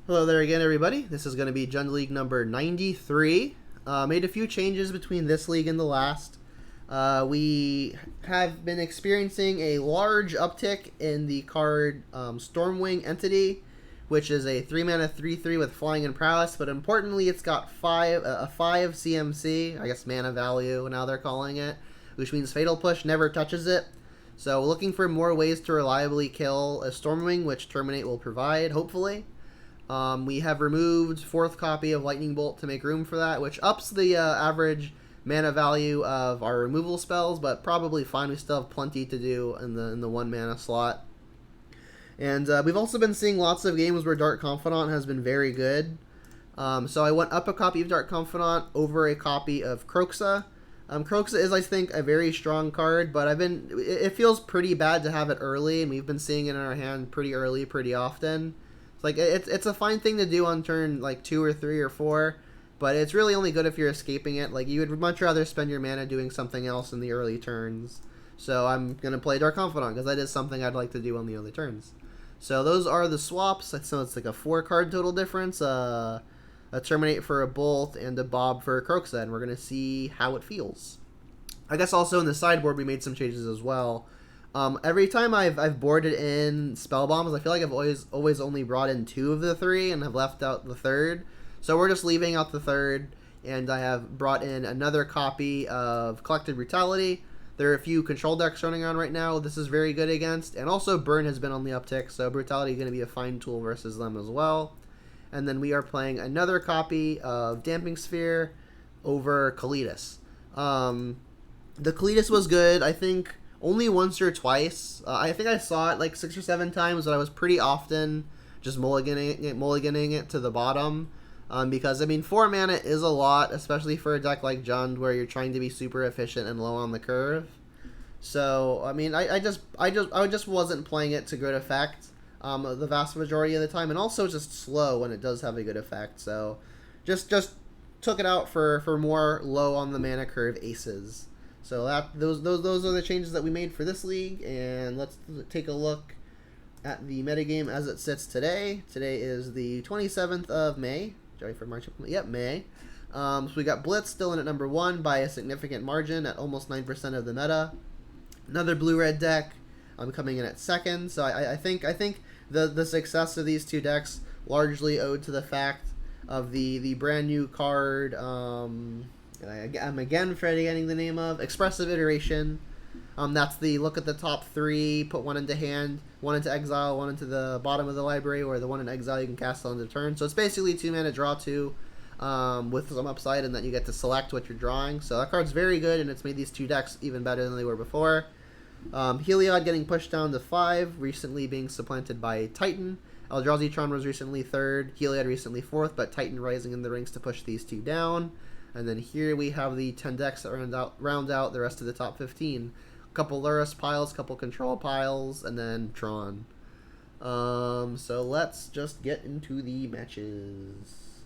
Hello there again, everybody. This is going to be Jund League number 93. Made a few changes between this league and the last. We have been experiencing a large uptick in the card Stormwing Entity, which is a 3-mana 3/3 with Flying and Prowess, but importantly, it's got a 5 CMC, I guess mana value now they're calling it, which means Fatal Push never touches it. So looking for more ways to reliably kill a Stormwing, which Terminate will provide, hopefully. We have removed 4th copy of Lightning Bolt to make room for that, which ups the average mana value of our removal spells, but probably fine. We still have plenty to do in the 1 mana slot. And we've also been seeing lots of games where Dark Confidant has been very good. So I went up a copy of Dark Confidant over a copy of Kroxa. Kroxa is, I think, a very strong card, but it feels pretty bad to have it early, and we've been seeing it in our hand pretty early, pretty often. Like, it's a fine thing to do on turn, like, 2 or 3 or 4, but it's really only good if you're escaping it. Like, you would much rather spend your mana doing something else in the early turns. So I'm going to play Dark Confidant, because that is something I'd like to do on the early turns. So those are the swaps. So it's like a 4-card total difference, a Terminate for a Bolt, and a Bob for a Kroxa, and we're going to see how it feels. I guess also in the sideboard we made some changes as well. Every time I've boarded in spell bombs, I feel like I've always only brought in 2 of the 3 and have left out the 3rd. So we're just leaving out the 3rd, and I have brought in another copy of Collected Brutality. There are a few control decks running on right now. This is very good against, and also Burn has been on the uptick, so Brutality is going to be a fine tool versus them as well. And then we are playing another copy of Damping Sphere over Kalitas. The Kalitas was good, I think. Only once or twice. I think I saw it like 6 or 7 times, but I was pretty often just mulliganing it to the bottom. Because, I mean, 4 mana is a lot, especially for a deck like Jund, where you're trying to be super efficient and low on the curve. So, I mean, I just wasn't playing it to good effect the vast majority of the time, and also just slow when it does have a good effect. So, just took it out for more low on the mana curve aces. So those are the changes that we made for this league, and let's take a look at the metagame as it sits today. Today is the 27th of May. Sorry for March. Yep, May. So we got Blitz still in at number 1 by a significant margin at almost 9% of the meta. Another blue-red deck coming in at 2nd. So I think the success of these 2 decks largely owed to the fact of the brand new card. I'm again forgetting the name of Expressive Iteration. That's the look at the top 3, put 1 into hand, 1 into exile, 1 into the bottom of the library, or the 1 in exile you can cast on the turn. So it's basically 2 mana draw 2 with some upside, and then you get to select what you're drawing. So that card's very good, and it's made these 2 decks even better than they were before. Heliod getting pushed down to 5, recently being supplanted by Titan. Eldrazi was recently 3rd, Heliod recently 4th, but Titan rising in the ranks to push these 2 down. And then here we have the 10 decks that round out the rest of the top 15. A couple Lurrus piles, couple Control piles, and then Tron. So let's just get into the matches.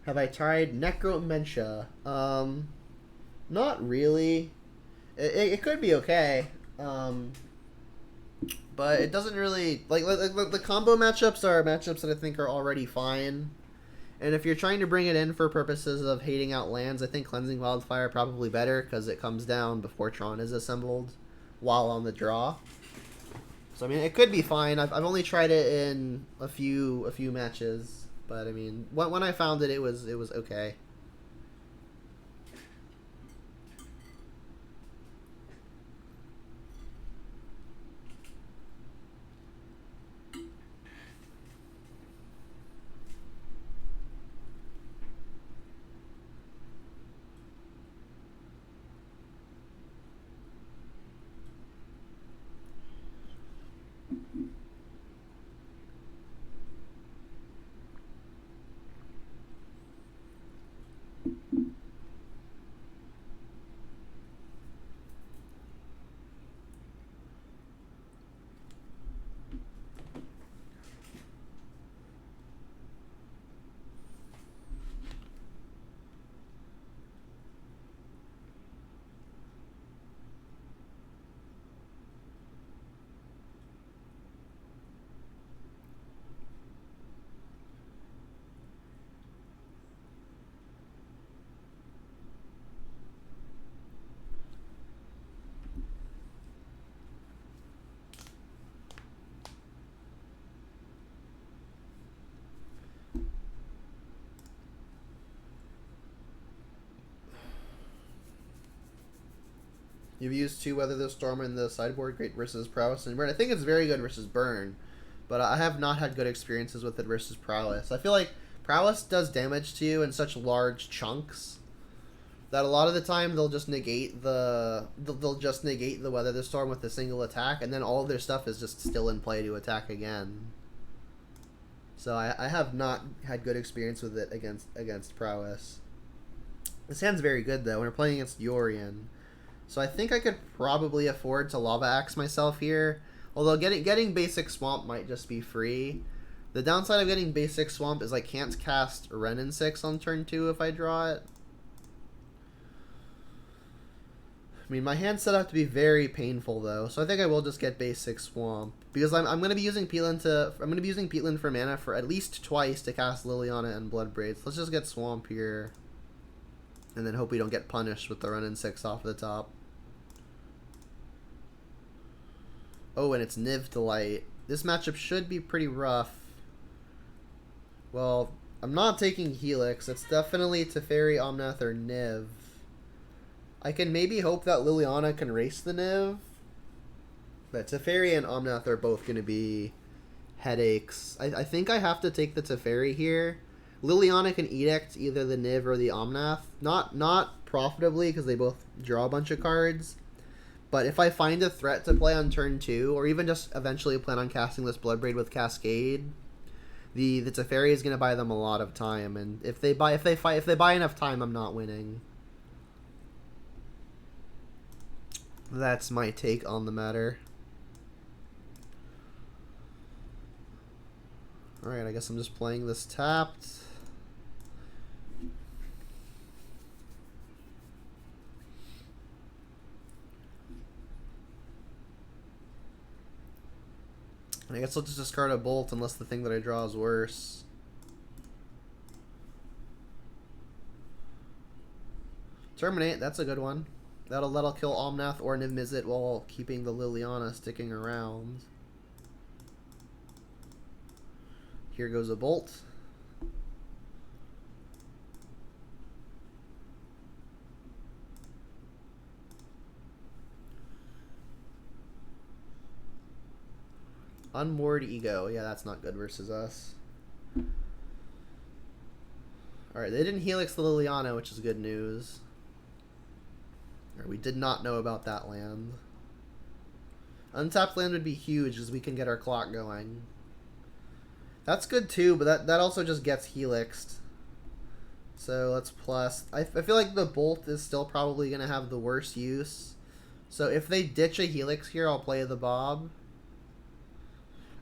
Have I tried Necromentia? Not really. It could be okay. But it doesn't really like the combo matchups are matchups that I think are already fine. And if you're trying to bring it in for purposes of hating out lands, I think Cleansing Wildfire probably better because it comes down before Tron is assembled while on the draw. So I mean, it could be fine. I've only tried it in a few matches, but I mean, when I found it, it was okay. You've used 2 Weather the Storm in the sideboard, great versus Prowess and Burn. I think it's very good versus Burn, but I have not had good experiences with it versus Prowess. I feel like Prowess does damage to you in such large chunks that a lot of the time they'll just negate the Weather the Storm with a single attack, and then all of their stuff is just still in play to attack again. So I have not had good experience with it against Prowess. This hand's very good though when we're playing against Yorion. So I think I could probably afford to Lava Axe myself here. Although getting basic Swamp might just be free. The downside of getting basic Swamp is I can't cast Renin 6 on turn 2 if I draw it. I mean, my hand's set up to be very painful though, so I think I will just get basic Swamp because I'm going to be using Peatland for mana for at least twice to cast Liliana and Bloodbraid. So let's just get Swamp here, and then hope we don't get punished with the Renin 6 off the top. Oh, and it's Niv-to-Light. This matchup should be pretty rough. Well, I'm not taking Helix. It's definitely Teferi, Omnath, or Niv. I can maybe hope that Liliana can race the Niv. But Teferi and Omnath are both going to be headaches. I think I have to take the Teferi here. Liliana can Edict either the Niv or the Omnath. Not profitably because they both draw a bunch of cards. But if I find a threat to play on turn 2, or even just eventually plan on casting this Bloodbraid with Cascade, the Teferi is going to buy them a lot of time. And if they buy enough time, I'm not winning. That's my take on the matter. Alright, I guess I'm just playing this tapped. I guess I'll just discard a Bolt unless the thing that I draw is worse. Terminate, that's a good one. That'll kill Omnath or Niv-Mizzet while keeping the Liliana sticking around. Here goes a Bolt. Unmoored Ego. Yeah, that's not good versus us. Alright, they didn't Helix the Liliana, which is good news. We did not know about that land. Untapped land would be huge as we can get our clock going. That's good too, but that also just gets Helixed. So let's plus. I feel like the Bolt is still probably going to have the worst use. So if they ditch a Helix here, I'll play the Bob.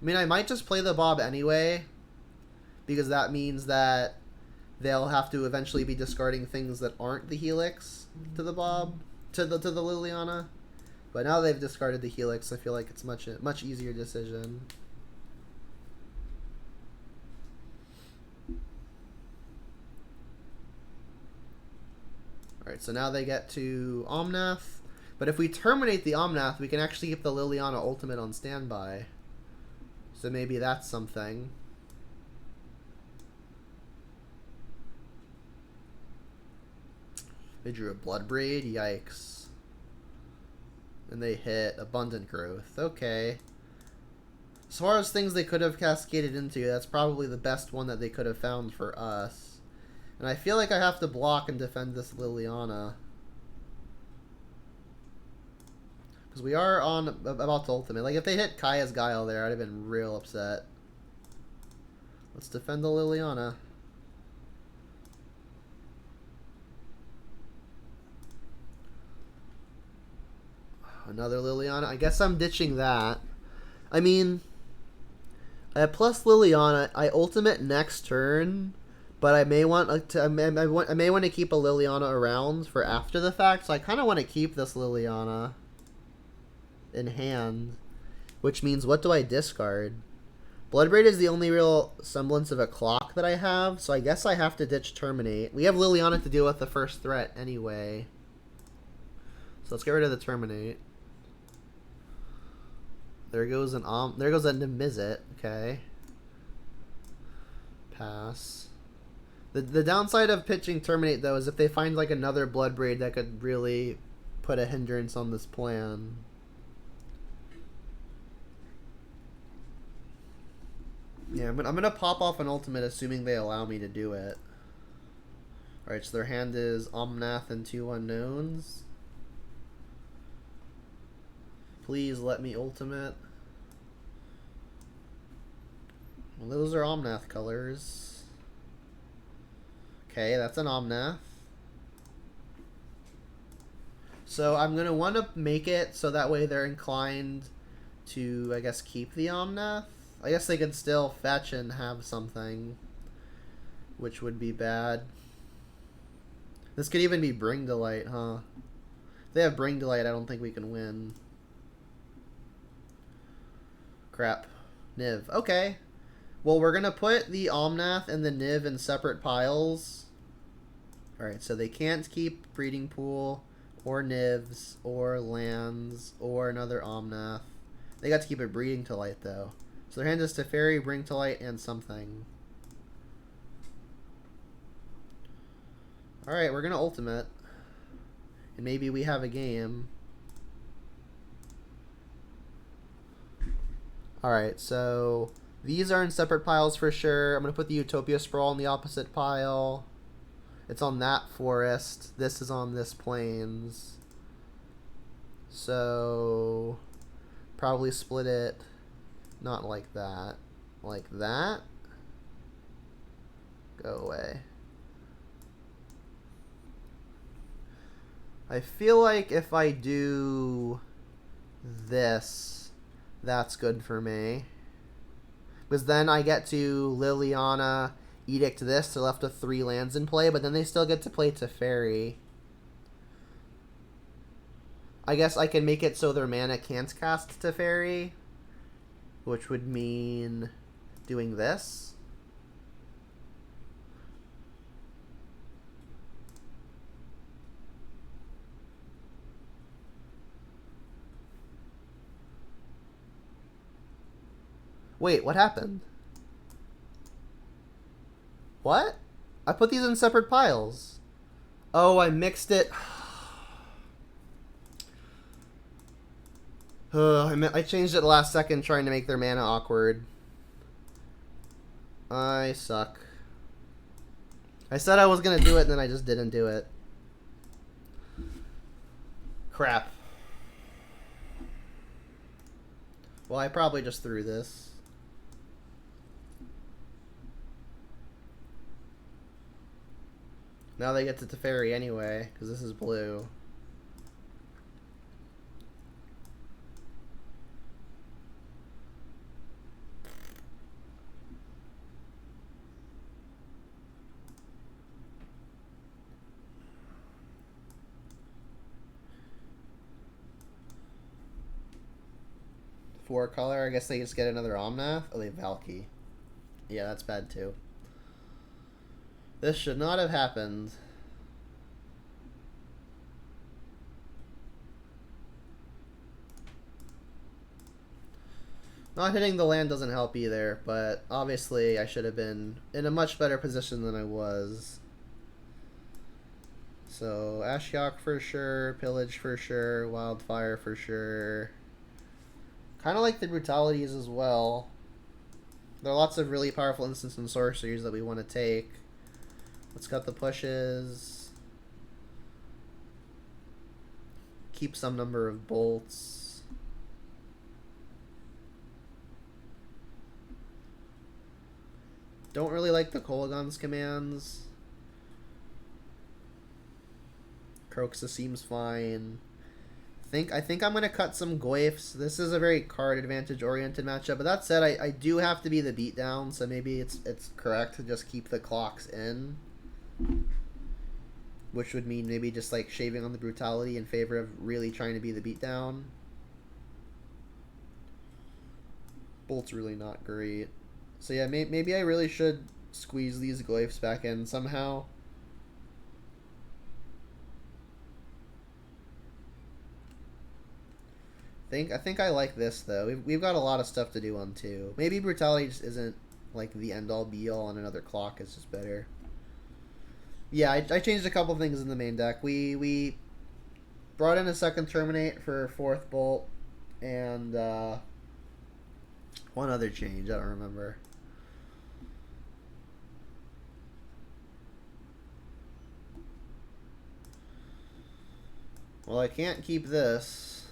I mean, I might just play the Bob anyway, because that means that they'll have to eventually be discarding things that aren't the Helix to the Bob, to the Liliana. But now they've discarded the Helix, I feel like it's much easier decision. Alright, so now they get to Omnath. But if we terminate the Omnath, we can actually keep the Liliana ultimate on standby. So maybe that's something. They drew a Bloodbraid, yikes. And they hit Abundant Growth, okay. As far as things they could have cascaded into, that's probably the best one that they could have found for us. And I feel like I have to block and defend this Liliana. Because we are on about to ultimate. Like, if they hit Kaya's Guile there, I'd have been real upset. Let's defend the Liliana. Another Liliana. I guess I'm ditching that. I mean, I plus Liliana. I ultimate next turn, but I may want to. I may want to keep a Liliana around for after the fact. So I kind of want to keep this Liliana in hand, which means what do I discard? Bloodbraid is the only real semblance of a clock that I have, so I guess I have to ditch Terminate. We have Liliana to deal with the first threat anyway, so let's get rid of the Terminate. There goes a Niv-Mizzet. Okay, pass. The downside of pitching Terminate though is if they find like another Bloodbraid that could really put a hindrance on this plan. Yeah, I'm gonna pop off an ultimate assuming they allow me to do it. Alright, so their hand is Omnath and 2 unknowns. Please let me ultimate. Well, those are Omnath colors. Okay, that's an Omnath. So I'm going to want to make it so that way they're inclined to, I guess, keep the Omnath. I guess they could still fetch and have something, which would be bad. This could even be Bring Delight, huh? If they have Bring Delight, I don't think we can win. Crap. Niv. Okay. Well, we're going to put the Omnath and the Niv in separate piles. Alright, so they can't keep Breeding Pool, or Nivs, or lands, or another Omnath. They got to keep it Breeding-to-Light, though. So their hand is Teferi, Bring-to-Light, and something. Alright, we're going to ultimate. And maybe we have a game. Alright, so these are in separate piles for sure. I'm going to put the Utopia Sprawl in the opposite pile. It's on that forest. This is on this plains. So probably split it not like that. Like that. Go away. I feel like if I do this, that's good for me. Because then I get to Liliana Edict this, they're left with 3 lands in play, but then they still get to play Teferi. I guess I can make it so their mana can't cast Teferi, which would mean doing this. Wait, what happened? What? I put these in separate piles. Oh, I mixed it. I changed it last second trying to make their mana awkward. I suck. I said I was going to do it and then I just didn't do it. Crap. Well, I probably just threw this. Now they get to Teferi anyway, because this is blue. Four color, I guess they just get another Omnath. Oh, they have Valky. Yeah, that's bad too. This should not have happened. Not hitting the land doesn't help either, but obviously I should have been in a much better position than I was. So, Ashiok for sure, Pillage for sure, Wildfire for sure. Kind of like the Brutalities as well. There are lots of really powerful instants and sorceries that we want to take. Let's cut the pushes. Keep some number of bolts. Don't really like the Kolaghan's commands. Croxus seems fine. I think I'm going to cut some Goyfs. This is a very card advantage oriented matchup. But that said, I do have to be the beatdown, so maybe it's correct to just keep the clocks in. Which would mean maybe just like shaving on the brutality in favor of really trying to be the beatdown. Bolt's really not great. So yeah, maybe I really should squeeze these Goyfs back in somehow. I think I like this though. We've got a lot of stuff to do on 2. Maybe brutality just isn't like the end all be all, and another clock is just better. Yeah, I changed a couple things in the main deck. We brought in a second Terminate for 4th Bolt, and one other change, I don't remember. Well, I can't keep this.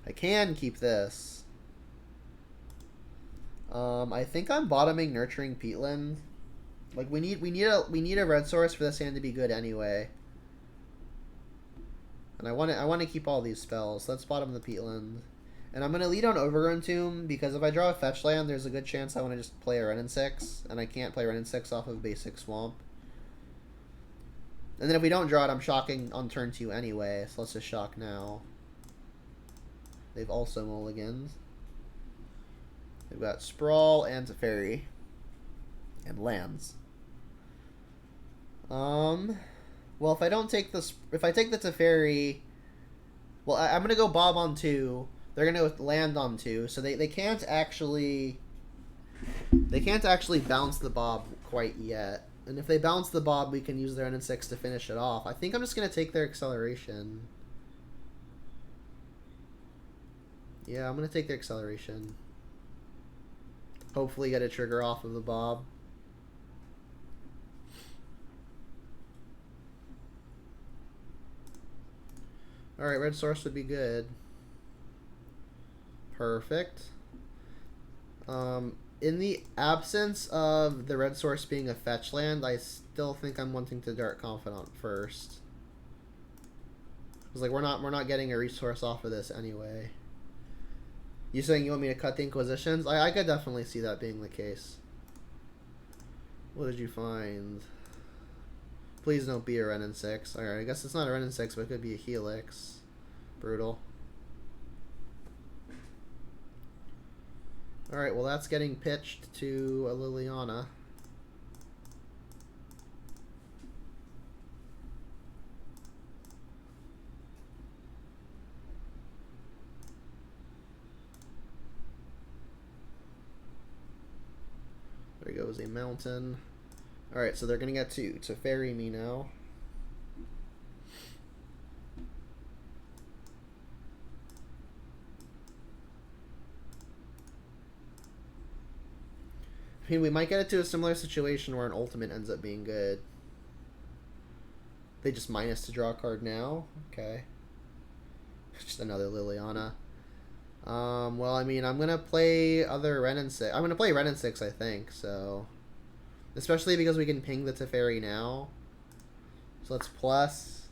I can keep this. I think I'm bottoming Nurturing Peatland. Like we need a red source for this hand to be good anyway. And I want to keep all these spells. Let's bottom the Peatland. And I'm gonna lead on Overgrown Tomb because if I draw a fetch land, there's a good chance I want to just play a Wrenn and 6, and I can't play Wrenn and 6 off of basic Swamp. And then if we don't draw it, I'm shocking on turn 2 anyway, so let's just shock now. They've also mulliganed. They've got Sprawl and Teferi. And lands. Well, if I don't take this, if I take the Teferi, well, I'm gonna go Bob on 2. They're gonna go land on 2, so they can't actually bounce the Bob quite yet. And if they bounce the Bob, we can use their N6 to finish it off. I think I'm just gonna take their acceleration. Yeah, I'm gonna take their acceleration. Hopefully get a trigger off of the Bob. Alright, red source would be good. Perfect. In the absence of the red source being a fetch land, I still think I'm wanting to Dark Confidant first. Because like we're not getting a resource off of this anyway. You saying you want me to cut the Inquisitions? I could definitely see that being the case. What did you find? Please don't be a Wrenn and 6. Alright, I guess it's not a Wrenn and 6, but it could be a Helix. Brutal. Alright, well that's getting pitched to a Liliana. There goes a mountain. Alright, so they're going to get to ferry me now. I mean, we might get it to a similar situation where an ultimate ends up being good. They just minus to draw a card now? Okay. Just another Liliana. Well, I mean, I'm going to play other Wrenn and 6. I'm going to play Wrenn and 6, I think, so... Especially because we can ping the Teferi now. So let's plus.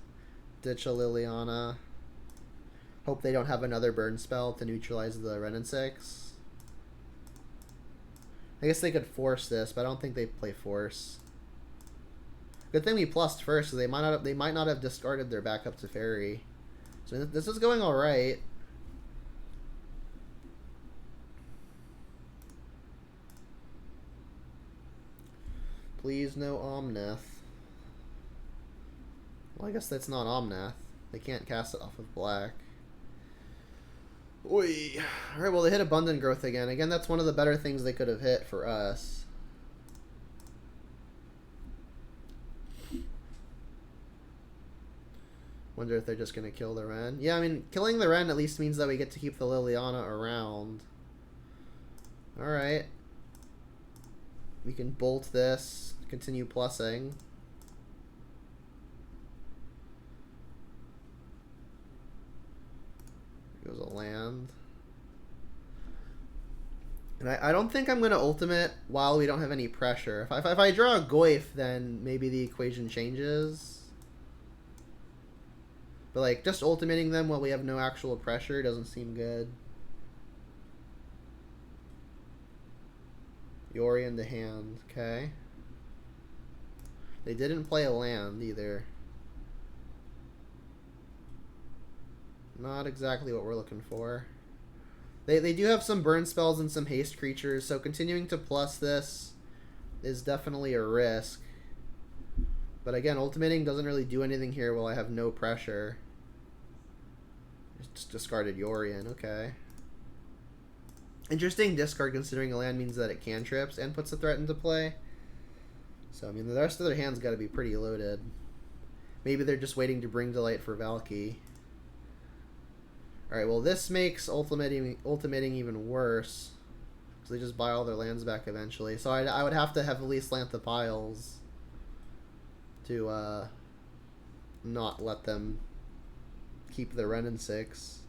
Ditch a Liliana. Hope they don't have another burn spell to neutralize the Wrenn and 6. I guess they could force this, but I don't think they play force. Good thing we plussed first, so they might not have discarded their backup Teferi. So this is going alright. Please no Omnath. Well, I guess that's not Omnath. They can't cast it off of black. Oi. Alright, well they hit Abundant Growth again. Again, that's one of the better things they could have hit for us. Wonder if they're just going to kill the Wrenn. Yeah, I mean, killing the Wrenn at least means that we get to keep the Liliana around. Alright. We can bolt this, continue plussing. There goes a land. And I don't think I'm going to ultimate while we don't have any pressure. If I draw a Goyf, then maybe the equation changes. But like, just ultimating them while we have no actual pressure doesn't seem good. Yori in the hand, okay. They didn't play a land either. Not exactly what we're looking for. They do have some burn spells and some haste creatures, so continuing to plus this is definitely a risk. But again, ultimating doesn't really do anything here while I have no pressure. Just discarded Yorion, okay. Interesting discard considering a land means that it cantrips and puts a threat into play. So, I mean, the rest of their hand's got to be pretty loaded. Maybe they're just waiting to bring to light for Valky. Alright, well this makes ultimating even worse. Because they just buy all their lands back eventually. So I would have to heavily slant the piles to not let them keep the Ren and 6.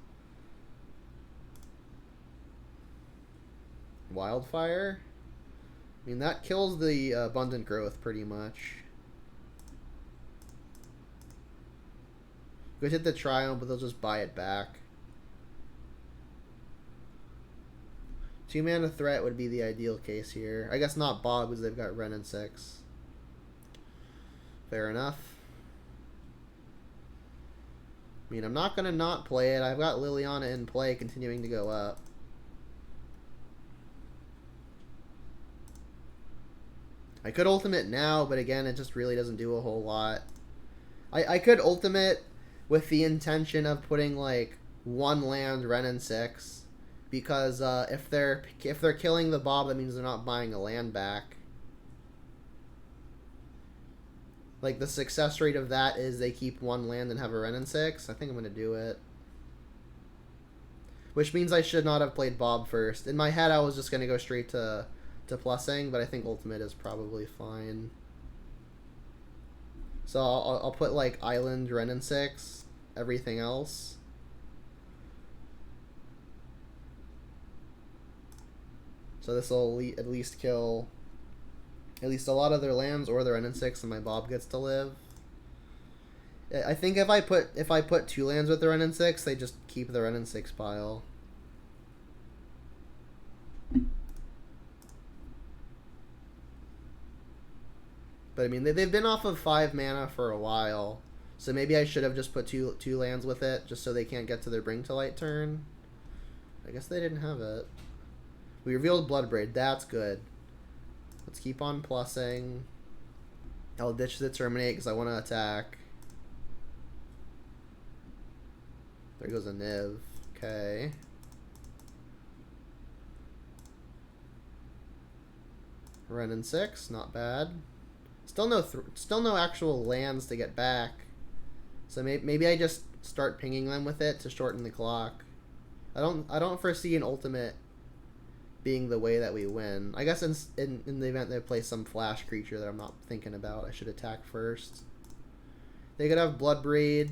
Wildfire? I mean, that kills the abundant growth pretty much. Could hit the Triumph, but they'll just buy it back. 2 mana threat would be the ideal case here. I guess not Bob because they've got Ren and 6. Fair enough. I mean, I'm not going to not play it. I've got Liliana in play, continuing to go up. I could ultimate now, but again, it just really doesn't do a whole lot. I could ultimate with the intention of putting like 1 land Ren and 6, because if they're killing the Bob, that means they're not buying a land back. Like the success rate of that is they keep 1 land and have a Ren and 6. I think I'm gonna do it. Which means I should not have played Bob first. In my head, I was just gonna go straight to plussing, but I think ultimate is probably fine. So I'll put like Island, Ren and 6, everything else. So this will at least kill at least a lot of their lands or their Ren and 6, and my Bob gets to live. I think if I put 2 lands with the Ren and 6, they just keep the Ren and 6 pile. But I mean, they've been off of 5 mana for a while, so maybe I should have just put two lands with it, just so they can't get to their Bring to Light turn. I guess they didn't have it. We revealed Bloodbraid. That's good. Let's keep on plussing. I'll ditch the Terminate because I want to attack. There goes a Niv. Okay. Ren and 6, not bad. Still no actual lands to get back. So maybe I just start pinging them with it to shorten the clock. I don't foresee an ultimate being the way that we win. I guess in the event they play some flash creature that I'm not thinking about, I should attack first. They could have Bloodbraid,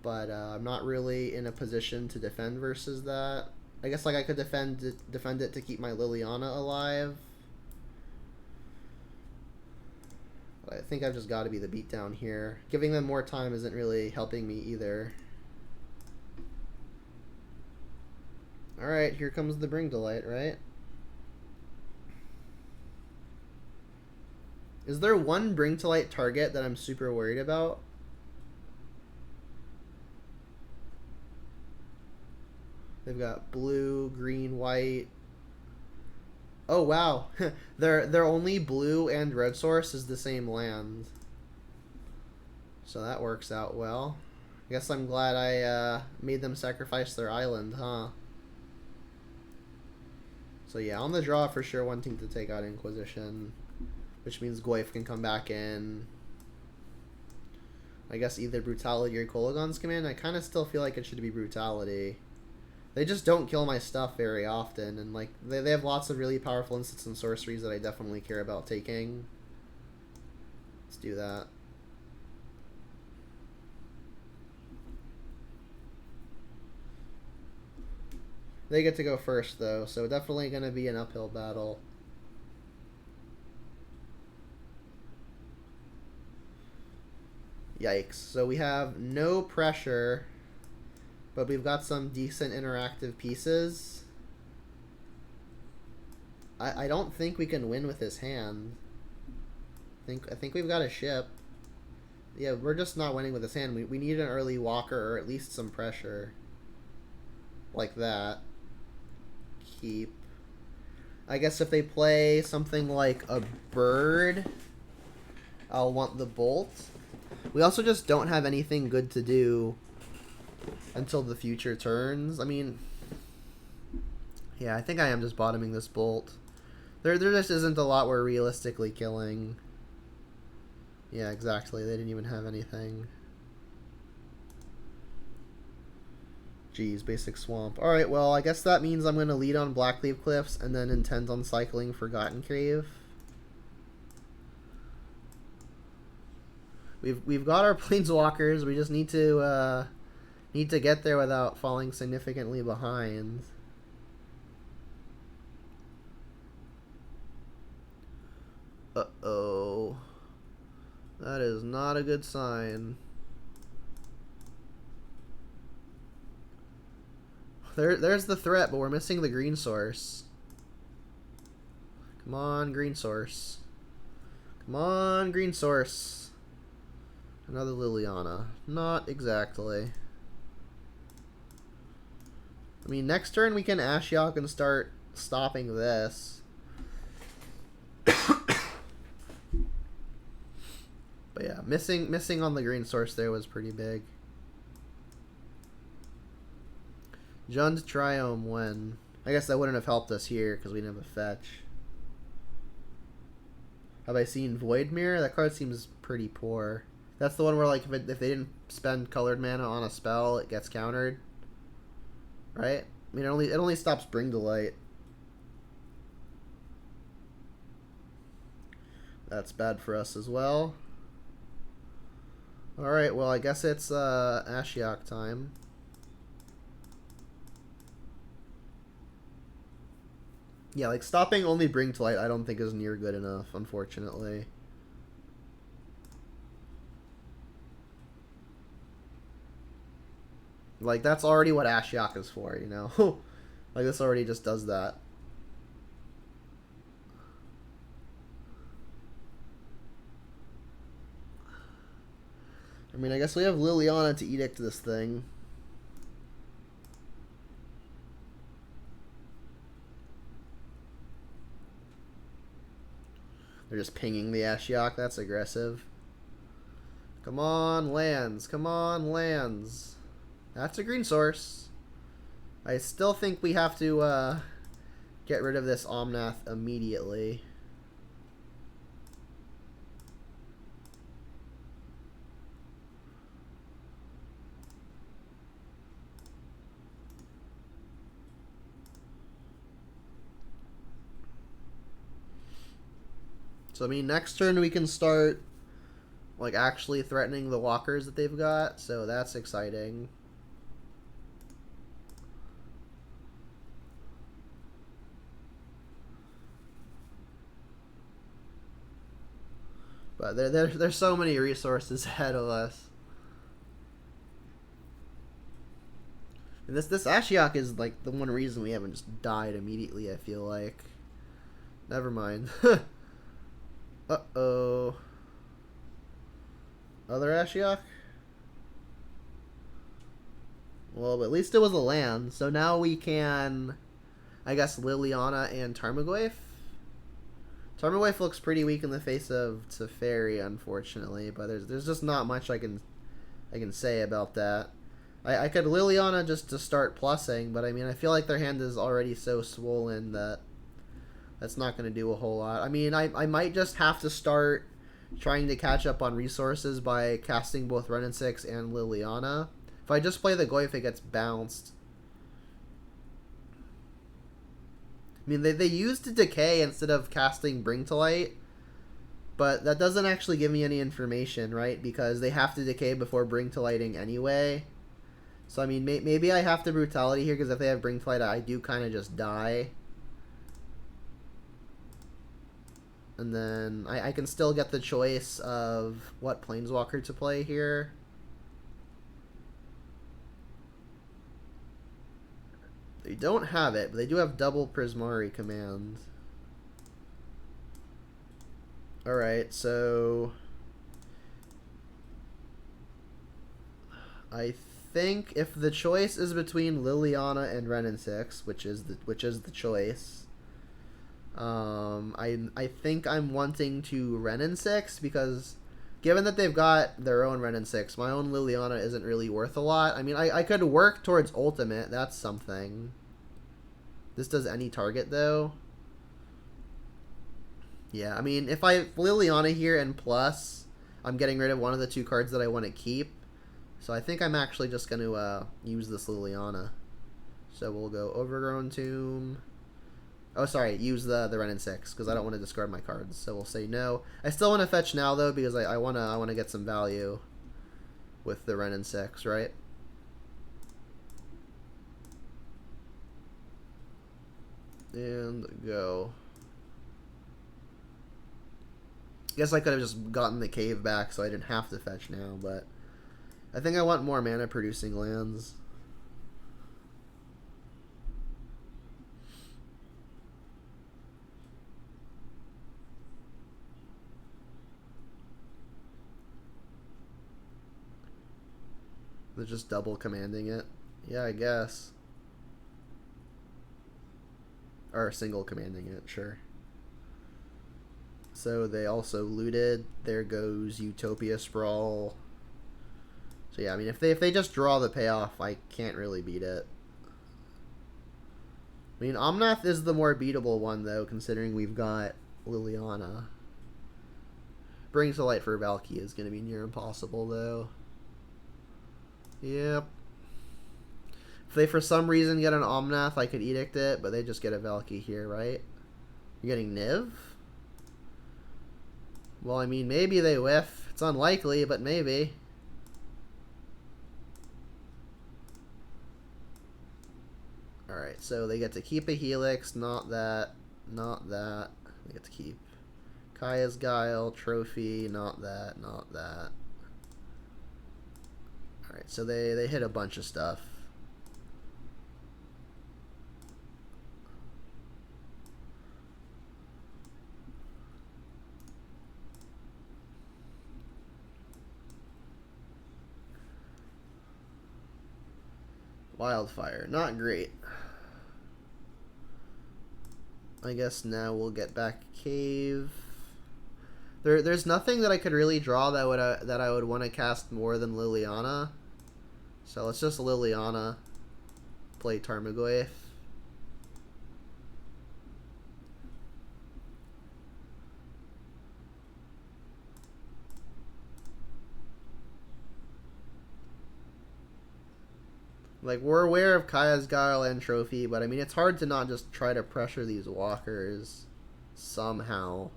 but I'm not really in a position to defend versus that. I guess like I could defend it to keep my Liliana alive. I think I've just got to be the beatdown here. Giving them more time isn't really helping me either. Alright, here comes the Bring to Light, right? Is there one Bring to Light target that I'm super worried about? They've got blue, green, white. Oh wow, their only blue and red source is the same land. So that works out well. I guess I'm glad I made them sacrifice their island, huh? So yeah, on the draw for sure wanting to take out Inquisition, which means Goyf can come back in. I guess either Brutality or Kolaghan's Command. I kind of still feel like it should be Brutality. They just don't kill my stuff very often, and like they have lots of really powerful instants and sorceries that I definitely care about taking. Let's do that. They get to go first though, so definitely going to be an uphill battle. Yikes. So we have no pressure, but we've got some decent interactive pieces. I don't think we can win with his hand. I think we've got a ship. Yeah, we're just not winning with his hand. We need an early walker or at least some pressure. Like that. Keep. I guess if they play something like a bird, I'll want the bolt. We also just don't have anything good to do until the future turns. I mean, yeah, I think I am just bottoming this bolt. There just isn't a lot we're realistically killing. Yeah, exactly. They didn't even have anything. Jeez, basic swamp. Alright, well, I guess that means I'm going to lead on Blackleaf Cliffs and then intend on cycling Forgotten Cave. We've got our Planeswalkers. We just need to get there without falling significantly behind. Uh-oh. That is not a good sign. There's the threat, but we're missing the green source. Come on, green source. Come on, green source. Another Liliana. Not exactly. I mean, next turn we can Ashiok and start stopping this. But yeah, missing on the green source there was pretty big. Jund Triome when? I guess that wouldn't have helped us here because we didn't have a fetch. Have I seen Void Mirror? That card seems pretty poor. That's the one where, like, if they didn't spend colored mana on a spell, it gets countered. Right? I mean, it only stops Bring to Light. That's bad for us as well. Alright, well, I guess it's Ashiok time. Yeah, like, stopping only Bring to Light I don't think is near good enough, unfortunately. Like, that's already what Ashiok is for, you know? Like, this already just does that. I mean, I guess we have Liliana to edict this thing. They're just pinging the Ashiok. That's aggressive. Come on, lands. Come on, lands. That's a green source. I still think we have to get rid of this Omnath immediately. So, I mean, next turn we can start, like, actually threatening the walkers that they've got. So that's exciting. But there's so many resources ahead of us. And this Ashiok is, like, the one reason we haven't just died immediately, I feel like. Never mind. Uh-oh. Other Ashiok? Well, but at least it was a land. So now we can, I guess, Liliana and Tarmogoyf. Tarmogoyf looks pretty weak in the face of Teferi, unfortunately. But there's just not much I can say about that. I could Liliana just to start plussing, but I mean, I feel like their hand is already so swollen that that's not going to do a whole lot. I mean, I might just have to start trying to catch up on resources by casting both Ren and 6 and Liliana. If I just play the Goyf, it gets bounced. I mean, they used Decay instead of casting Bring to Light, but that doesn't actually give me any information, right? Because they have to Decay before Bring to Lighting anyway. So, I mean, maybe I have to Brutality here, because if they have Bring to Light, I do kind of just die. And then I can still get the choice of what Planeswalker to play here. They don't have it, but they do have double Prismari command. Alright, so I think if the choice is between Liliana and Ren and 6, which is the choice, I think I'm wanting to Ren and 6, because given that they've got their own Ren and 6, my own Liliana isn't really worth a lot. I mean, I could work towards Ultimate. That's something. This does any target, though. Yeah, I mean, if I Liliana here and plus, I'm getting rid of one of the 2 cards that I want to keep. So I think I'm actually just going to use this Liliana. So we'll go Overgrown Tomb. Oh, sorry, use the Wrenn and 6 because I don't want to discard my cards. So we'll say no. I still want to fetch now though because I wanna get some value with the Wrenn and 6, right? And go. Guess I could have just gotten the cave back so I didn't have to fetch now, but I think I want more mana producing lands. They're just double commanding it. Yeah, I guess. Or single commanding it, sure. So they also looted. There goes Utopia Sprawl. So yeah, I mean, if they just draw the payoff, I can't really beat it. I mean, Omnath is the more beatable one, though, considering we've got Liliana. Bring to Light for Valky is going to be near impossible, though. Yep. If they, for some reason, get an Omnath, I could Edict it, but they just get a Valky here, right? You're getting Niv? Well, I mean, maybe they whiff. It's unlikely, but maybe. Alright, so they get to keep a Helix, not that, not that. They get to keep Kaya's Guile, Trophy, not that, not that. Alright, so they hit a bunch of stuff. Wildfire, not great. I guess now we'll get back Cave. There's nothing that I could really draw that I would want to cast more than Liliana. So let's just Liliana, play Tarmogoyf. Like, we're aware of Kaya's Guile and Trophy, but I mean, it's hard to not just try to pressure these walkers somehow.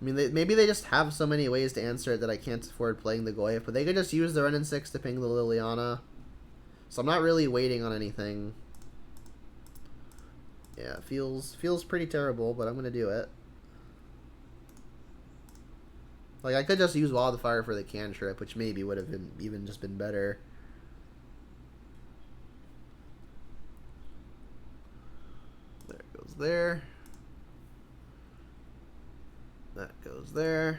I mean, maybe they just have so many ways to answer it that I can't afford playing the Goyf, but they could just use the Wrenn and 6 to ping the Liliana. So I'm not really waiting on anything. Yeah, it feels pretty terrible, but I'm going to do it. Like, I could just use Wildfire for the cantrip, which maybe would have been even just been better. There it goes there. That goes there.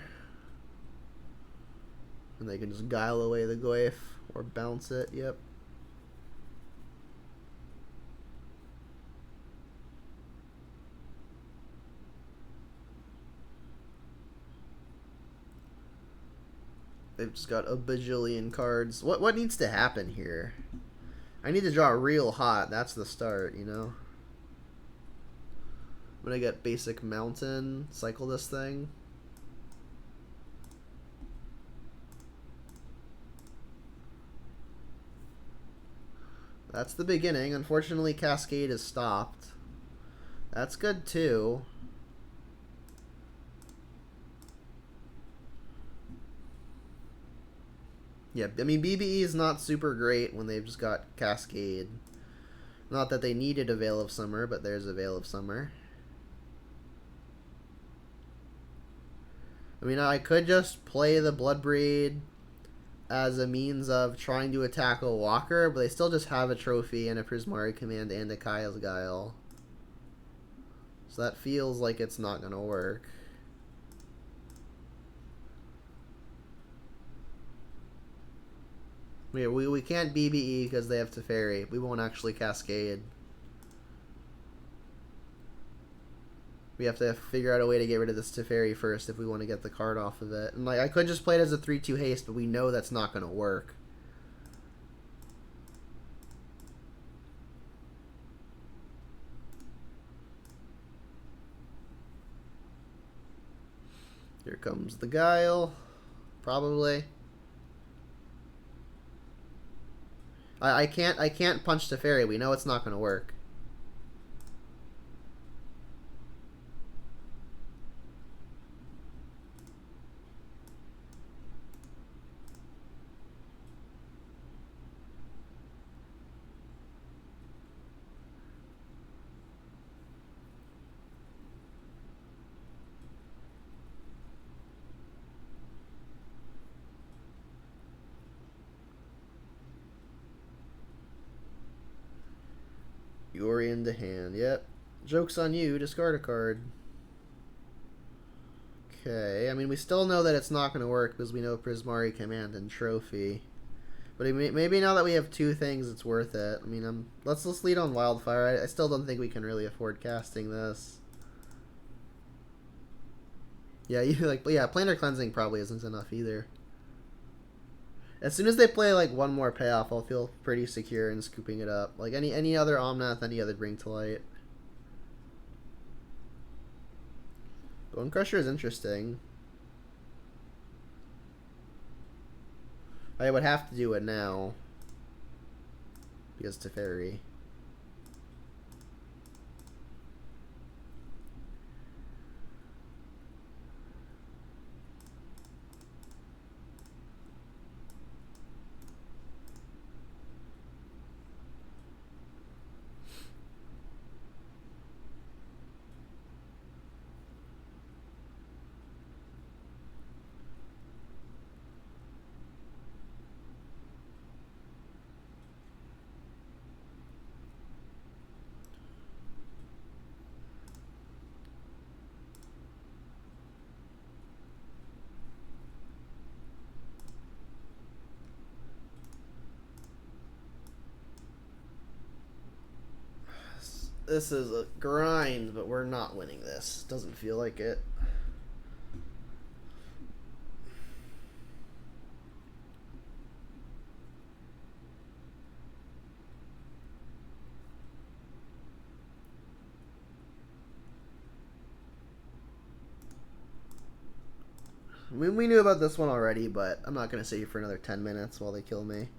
And they can just guile away the Goyf or bounce it, yep. They've just got a bajillion cards. What needs to happen here? I need to draw real hot. That's the start, you know? I'm gonna get basic mountain, cycle this thing. That's the beginning. Unfortunately, Cascade is stopped. That's good too. Yeah, I mean, BBE is not super great when they've just got Cascade. Not that they needed a Veil of Summer, but there's a Veil of Summer. I mean, I could just play the Bloodbraid as a means of trying to attack a Walker, but they still just have a Trophy and a Prismari Command and a Kaya's Guile. So that feels like it's not going to work. We can't BBE because they have Teferi. We won't actually Cascade. We have to figure out a way to get rid of this Teferi first if we want to get the card off of it. And like, I could just play it as a 3-2 haste, but we know that's not going to work. Here comes the Guile. Probably. I can't punch Teferi. We know it's not going to work. Yuri into hand. Yep. Joke's on you. Discard a card. Okay. I mean, we still know that it's not going to work because we know Prismari, Command, and Trophy. But maybe now that we have two things, it's worth it. I mean, let's lead on Wildfire. I still don't think we can really afford casting this. Yeah, Planar Cleansing probably isn't enough either. As soon as they play like one more payoff, I'll feel pretty secure in scooping it up. Like any other Omnath, any other Bring to Light. Bone Crusher is interesting. I would have to do it now because Teferi. This is a grind, but we're not winning this. Doesn't feel like it. I mean, we knew about this one already, but I'm not going to save for another 10 minutes while they kill me.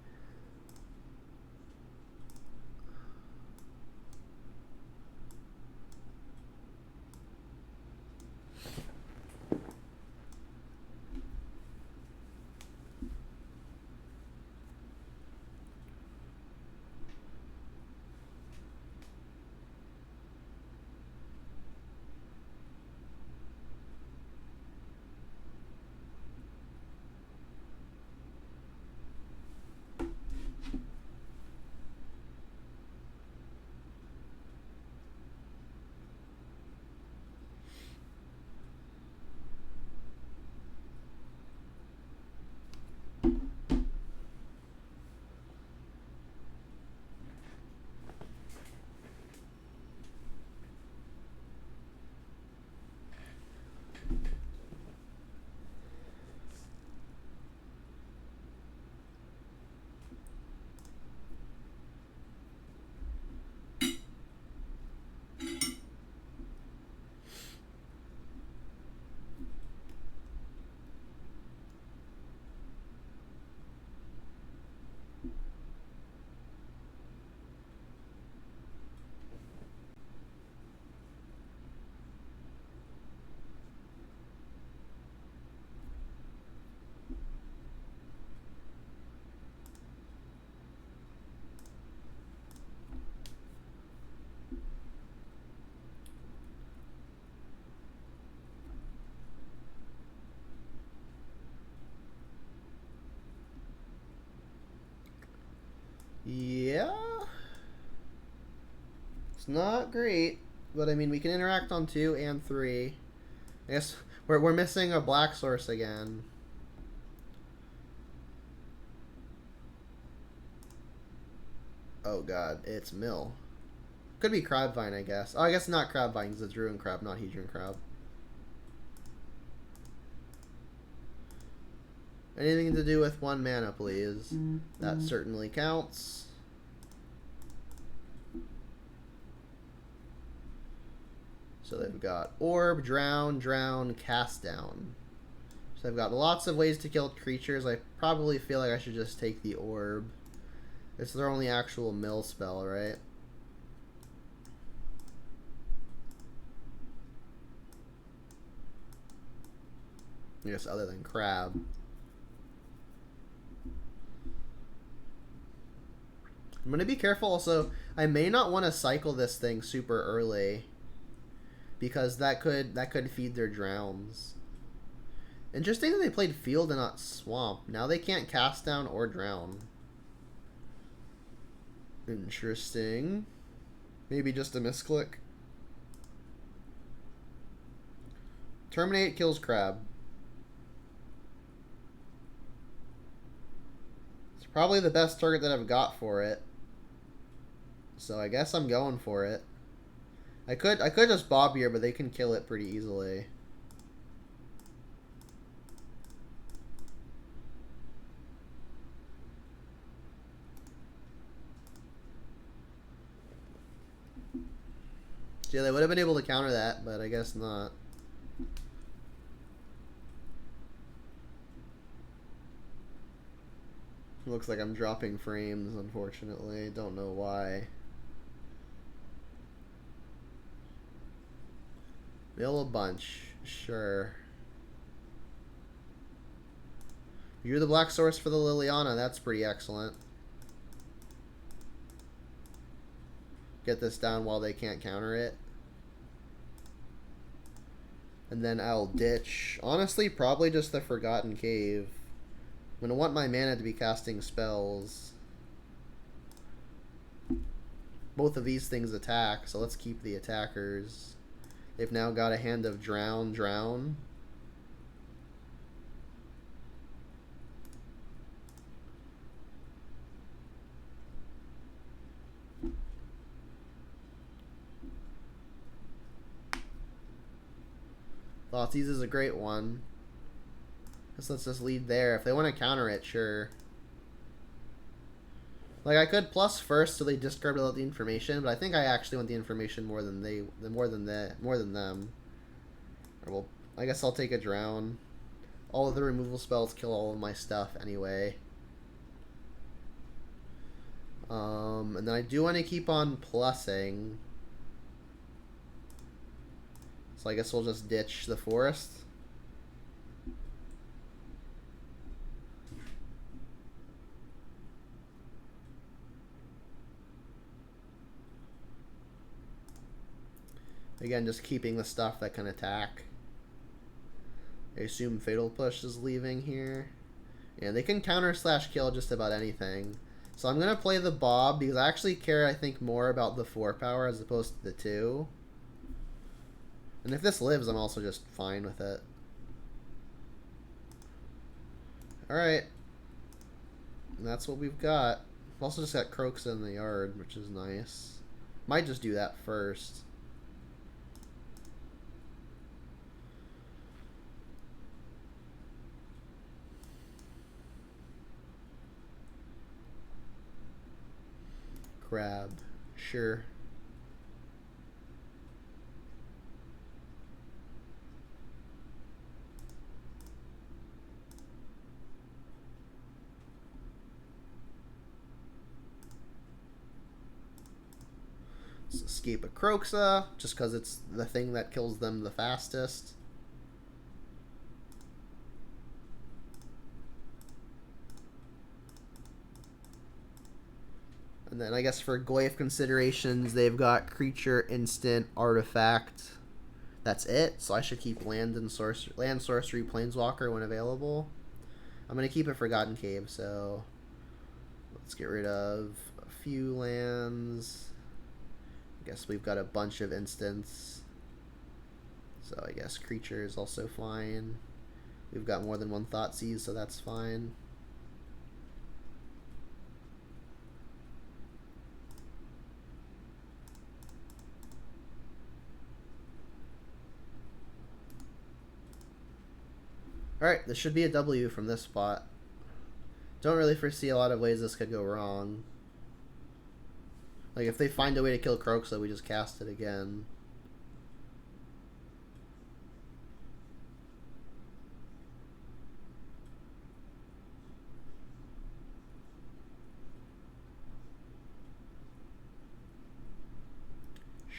Yeah. It's not great, but I mean, we can interact on 2 and 3. I guess we're missing a black source again. Oh god, it's Mill. Could be Crabvine, I guess. Oh, I guess not Crabvine, because it's Ruin Crab, not Hedron Crab. Anything to do with 1 mana, please. That certainly counts. So they've got Orb, Drown, Cast Down. So I've got lots of ways to kill creatures. I probably feel like I should just take the orb. It's their only actual mill spell, right? I guess other than crab. I'm going to be careful also. I may not want to cycle this thing super early, because that could feed their drowns. Interesting that they played field and not swamp. Now they can't cast down or drown. Interesting. Maybe just a misclick. Terminate kills crab. It's probably the best target that I've got for it. So I guess I'm going for it. I could just bob here, but they can kill it pretty easily. Yeah, they would have been able to counter that, but I guess not. Looks like I'm dropping frames, unfortunately. Don't know why. Mill a bunch. Sure. You're the black source for the Liliana. That's pretty excellent. Get this down while they can't counter it. And then I'll ditch. Honestly, probably just the Forgotten Cave. I'm going to want my mana to be casting spells. Both of these things attack, so let's keep the attackers. They've now got a hand of Drown, Drown. Thoughtseize is a great one. Let's just lead there. If they want to counter it, sure. Like, I could plus first so they discard without the information, but I think I actually want the information more than them. Or well, I guess I'll take a drown. All of the removal spells kill all of my stuff anyway. And then I do want to keep on plussing. So I guess we'll just ditch the forest. Again, just keeping the stuff that can attack. I assume Fatal Push is leaving here. Yeah, they can counter / kill just about anything. So I'm going to play the Bob because I actually care, I think, more about the 4 power as opposed to the 2. And if this lives, I'm also just fine with it. Alright. And that's what we've got. We've also just got Croaks in the yard, which is nice. Might just do that first. Crab. Sure. Let's escape a Croxa, just because it's the thing that kills them the fastest. And then I guess for Goyf considerations, they've got creature, instant, artifact. That's it. So I should keep land sorcery, planeswalker when available. I'm gonna keep a Forgotten Cave. So let's get rid of a few lands. I guess we've got a bunch of instants. So I guess creature is also fine. We've got more than one Thoughtseize, so that's fine. Alright, this should be a W from this spot. Don't really foresee a lot of ways this could go wrong. Like, if they find a way to kill Croxa, we just cast it again.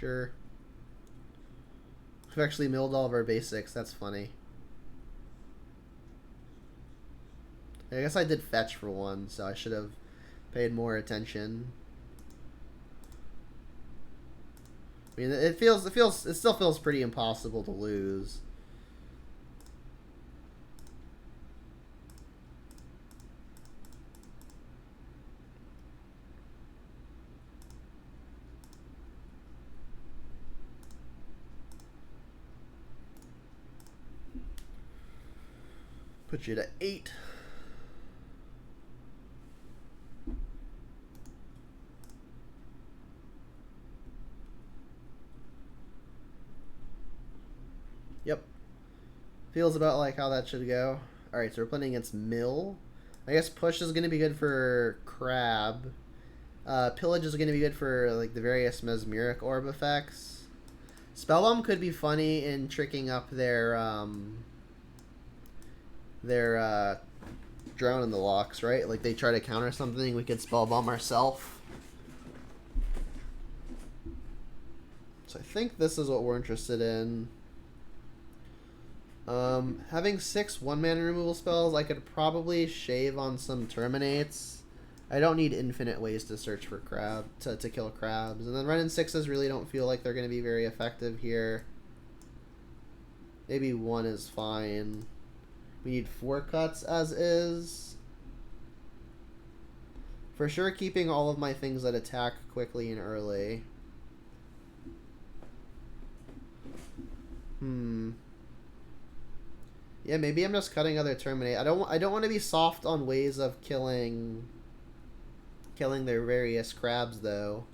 Sure. We've actually milled all of our basics. That's funny. I guess I did fetch for one, so I should have paid more attention. I mean, it still feels pretty impossible to lose. Put you to 8. Yep. Feels about like how that should go. Alright, so we're playing against Mill. I guess push is going to be good for Crab. Pillage is going to be good for like the various mesmeric orb effects. Spellbomb could be funny in tricking up their drone in the locks, right? Like they try to counter something, we could spellbomb ourselves. So I think this is what we're interested in. Having 6 1-mana removal spells, I could probably shave on some terminates. I don't need infinite ways to search for to kill crabs. And then running 6s really don't feel like they're going to be very effective here. Maybe 1 is fine. We need 4 cuts as is. For sure keeping all of my things that attack quickly and early. Yeah, maybe I'm just cutting other terminate. I don't want to be soft on ways of killing their various crabs though.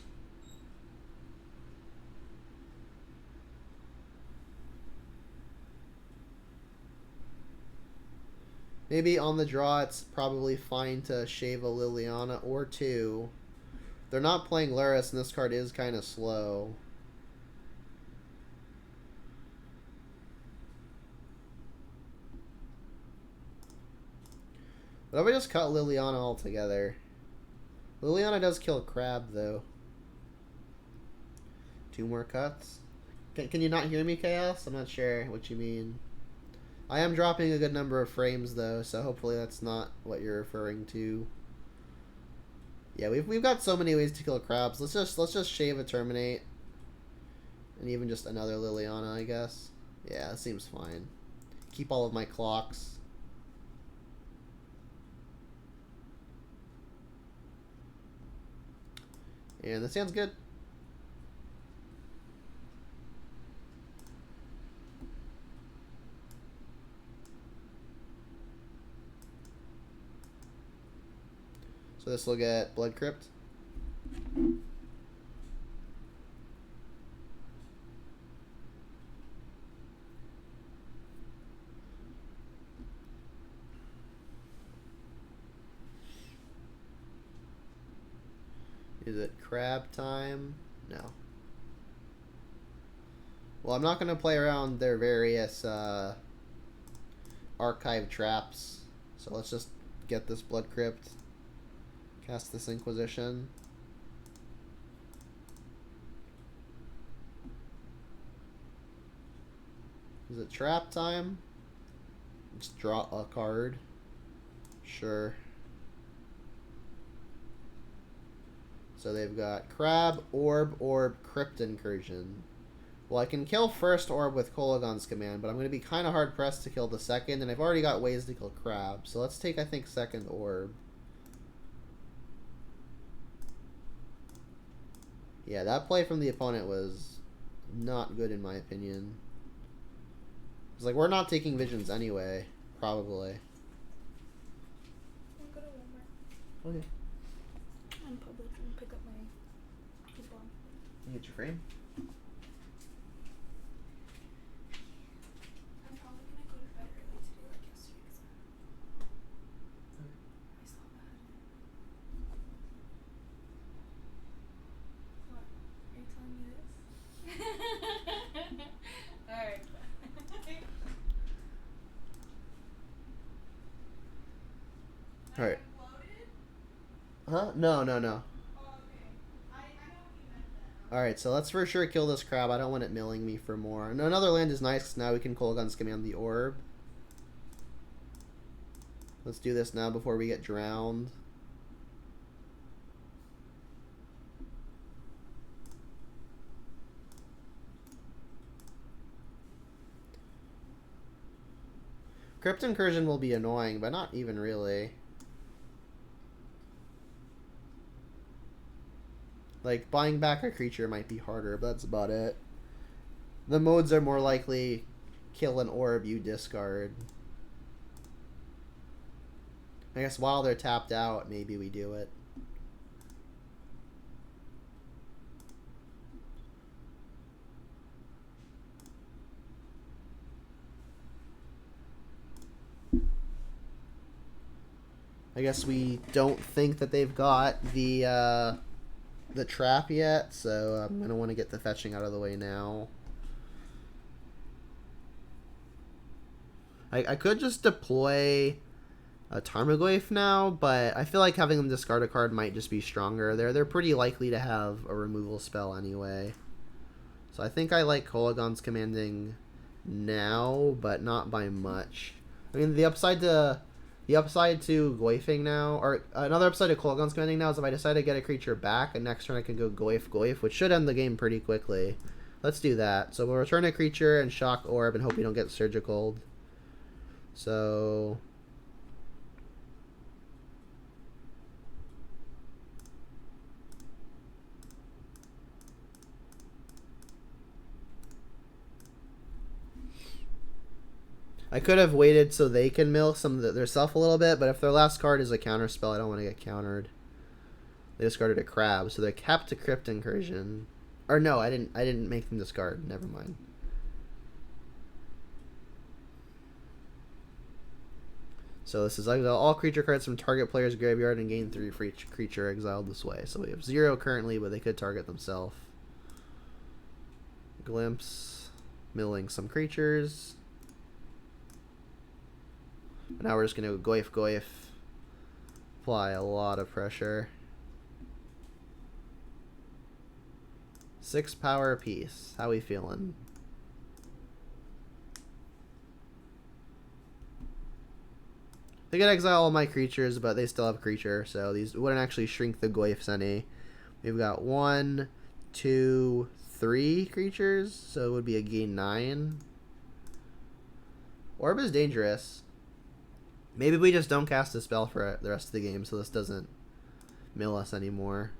Maybe on the draw it's probably fine to shave a Liliana or 2. They're not playing Luris and this card is kind of slow. But if I just cut Liliana altogether. Liliana does kill crab though. 2 more cuts. Can you not hear me, Chaos? I'm not sure what you mean. I am dropping a good number of frames though, so hopefully that's not what you're referring to. Yeah, we've got so many ways to kill crabs. Let's just shave a terminate. And even just another Liliana, I guess. Yeah, that seems fine. Keep all of my clocks. And that sounds good. So this will get Blood Crypt. Is it crab time? No. Well, I'm not going to play around their various archive traps. So let's just get this Blood Crypt. Cast this Inquisition. Is it trap time? Just draw a card. Sure. So they've got Crab, Orb, Crypt Incursion. Well, I can kill first Orb with Kolagon's command, but I'm going to be kind of hard-pressed to kill the second, and I've already got ways to kill Crab. So let's take, I think, second Orb. Yeah, that play from the opponent was not good in my opinion. It's like, we're not taking visions anyway, probably. I'll go to Walmart. Okay. I'm public and pick up my coupon. You get your frame? I'm probably gonna go to bed early today like yesterday because I slept bad. What? Are you telling me this? Alright. Alright. Huh? No. Oh, okay. I know what you meant then. Alright, so let's for sure kill this crab. I don't want it milling me for more. And another land is nice, 'cause now we can Kolaghan's Command the orb. Let's do this now before we get drowned. Crypt Incursion will be annoying, but not even really. Like, buying back a creature might be harder, but that's about it. The modes are more likely kill an orb you discard. I guess while they're tapped out, maybe we do it. I guess we don't think that they've got the trap yet, so I'm going to want to get the fetching out of the way now. I could just deploy a Tarmogoyf now, but I feel like having them discard a card might just be stronger. They're pretty likely to have a removal spell anyway. So I think I like Kolaghan's Commanding now, but not by much. I mean, the upside to Goyfing now, or another upside to Kolaghan's Commanding now is if I decide to get a creature back, and next turn I can go Goyf, which should end the game pretty quickly. Let's do that. So we'll return a creature and Shock Orb and hope we don't get Surgical. So I could have waited so they can mill some of their stuff a little bit, but if their last card is a counter spell, I don't want to get countered. They discarded a crab, so they're capped to Crypt Incursion. Or no, I didn't make them discard. Never mind. So this is exile all creature cards from target player's graveyard and gain 3 for each creature exiled this way. So we have 0 currently, but they could target themselves. Glimpse, milling some creatures. Now we're just going to Goyf. Apply a lot of pressure. 6 power apiece. How we feeling? They could exile all my creatures, but they still have creature, so these wouldn't actually shrink the Goyfs any. We've got 1, 2, 3 creatures, so it would be a gain 9. Orb is dangerous. Maybe we just don't cast a spell for the rest of the game, so this doesn't mill us anymore.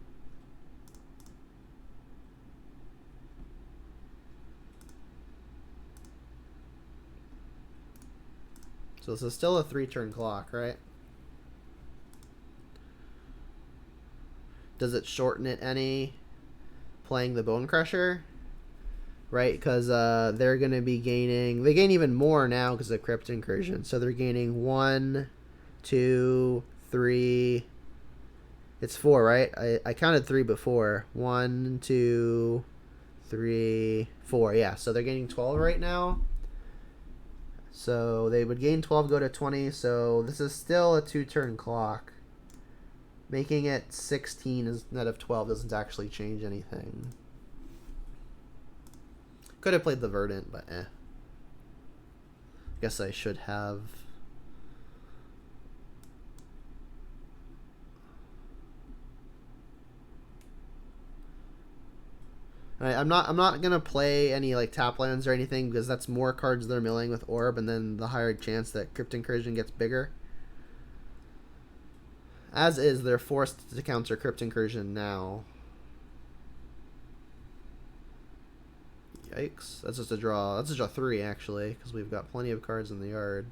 So this is still a 3-turn clock, right? Does it shorten it any playing the Bone Crusher? Right, because they're going to be gaining... They gain even more now because of Crypt Incursion. So they're gaining 1, 2, 3... It's 4, right? I counted 3 before. 1, 2, 3, 4. Yeah, so they're gaining 12 right now. So they would gain 12, go to 20. So this is still a 2-turn clock. Making it 16 instead of 12 doesn't actually change anything. Could have played the Verdant, but eh. Guess I should have. Alright, I'm not gonna play any like tap lands or anything because that's more cards they're milling with Orb, and then the higher chance that Crypt Incursion gets bigger. As is, they're forced to counter Crypt Incursion now. Yikes. That's just a draw. That's just a 3, actually, because we've got plenty of cards in the yard.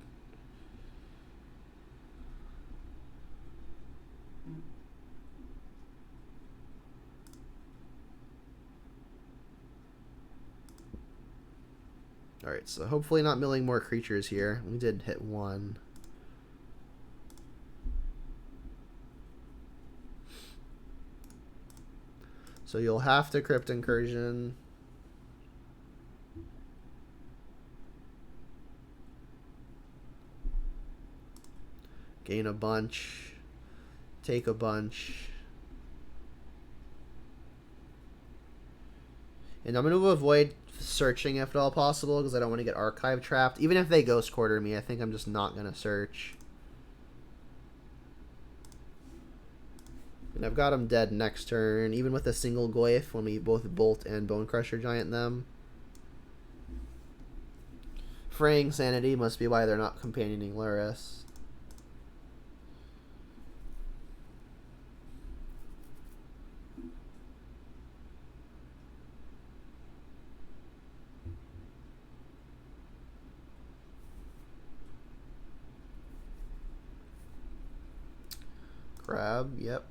Alright, so hopefully not milling more creatures here. We did hit 1. So you'll have to Crypt Incursion. Gain a bunch. Take a bunch. And I'm going to avoid searching if at all possible because I don't want to get archive trapped. Even if they ghost quarter me, I think I'm just not going to search. And I've got them dead next turn, even with a single Goyf when we both Bolt and Bone Crusher Giant them. Fraying Sanity must be why they're not companioning Luris. Crab, yep.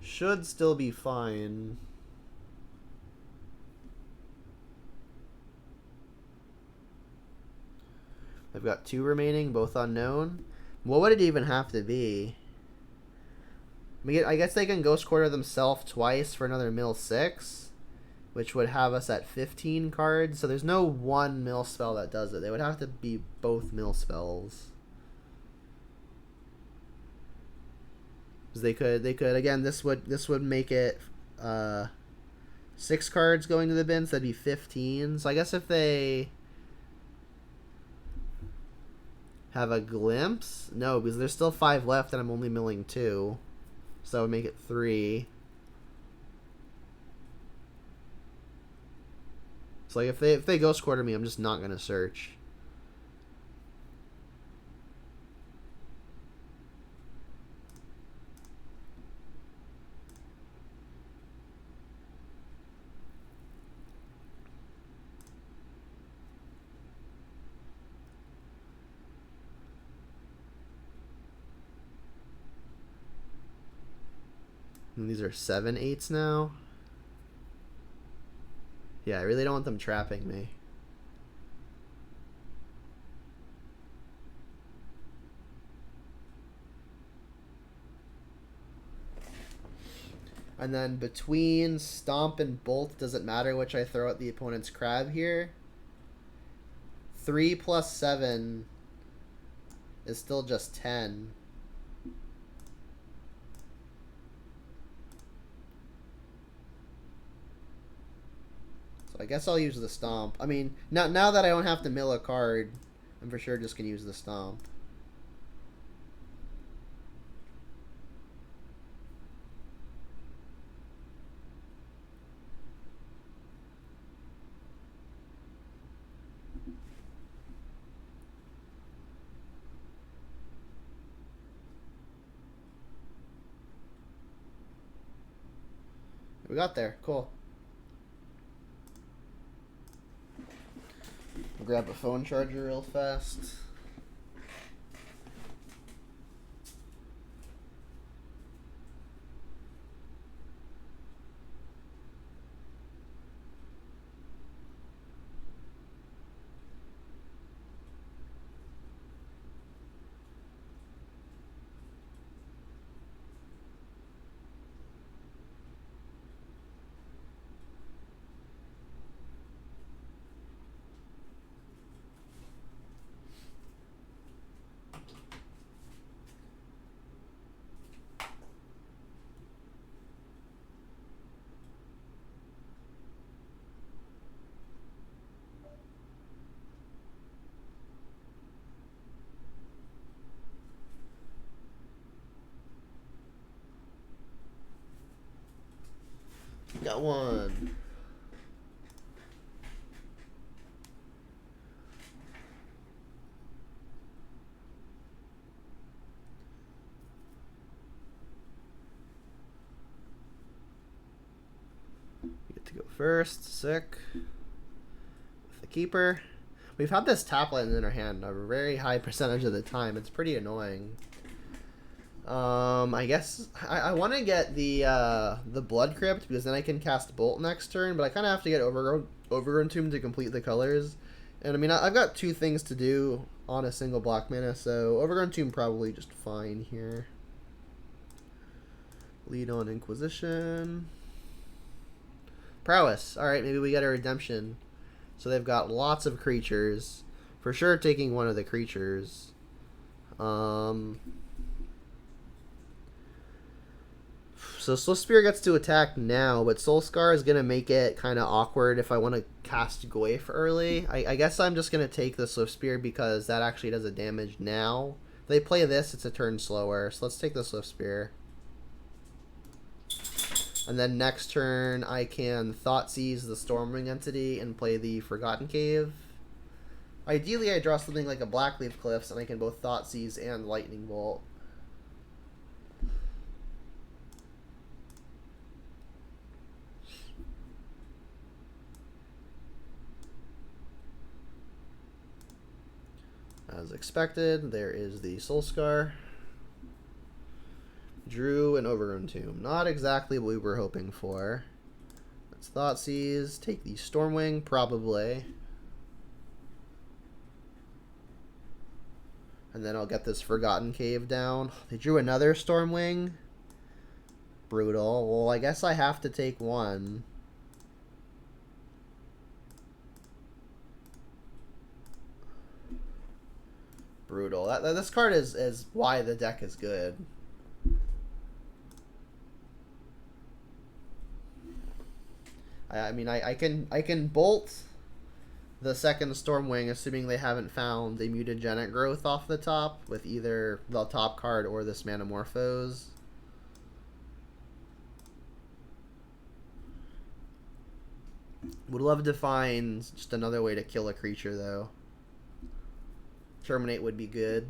Should still be fine. I've got 2 remaining, both unknown. What would it even have to be? I guess they can Ghost Quarter themselves twice for another mill 6, which would have us at 15 cards. So there's no one mill spell that does it. They would have to be both mill spells. They could again. This would make it 6 cards going to the bin, so that'd be 15. So I guess if they have a glimpse, no, because there's still 5 left, and I'm only milling 2, so that would make it 3. So like if they ghost quarter me, I'm just not gonna search. And these are 7/8s now. Yeah, I really don't want them trapping me. And then between Stomp and Bolt, does it matter which I throw at the opponent's crab here? 3 plus 7 is still just 10. I guess I'll use the Stomp. I mean, now that I don't have to mill a card, I'm for sure just going to use the Stomp. We got there. Cool. Grab a phone charger real fast. Got one. You get to go first. Sick. With the keeper. We've had this tap land in our hand a very high percentage of the time. It's pretty annoying. I guess I want to get the Blood Crypt because then I can cast Bolt next turn, but I kind of have to get Overgrown Tomb to complete the colors. And I mean, I've got 2 things to do on a single black mana, so Overgrown Tomb probably just fine here. Lead on Inquisition. Prowess. Alright, maybe we get a redemption. So they've got lots of creatures. For sure taking one of the creatures. So Soul Spear gets to attack now, but Soul Scar is going to make it kind of awkward if I want to cast Goyf early. I guess I'm just going to take the Swift Spear because that actually does a damage now. If they play this, it's a turn slower. So let's take the Swift Spear. And then next turn, I can Thoughtseize the Stormwing entity and play the Forgotten Cave. Ideally, I draw something like a Blackleaf Cliffs, and I can both Thoughtseize and Lightning Bolt. As expected, there is the Soul Scar. Drew an Overgrown Tomb. Not exactly what we were hoping for. Let's Thoughtseize. Take the Stormwing, probably. And then I'll get this Forgotten Cave down. They drew another Stormwing. Brutal. Well, I guess I have to take one. Brutal. This card is why the deck is good. I mean, I can bolt the second Stormwing, assuming they haven't found a mutagenic growth off the top with either the top card or this Manamorphose. Would love to find just another way to kill a creature, though. Terminate would be good.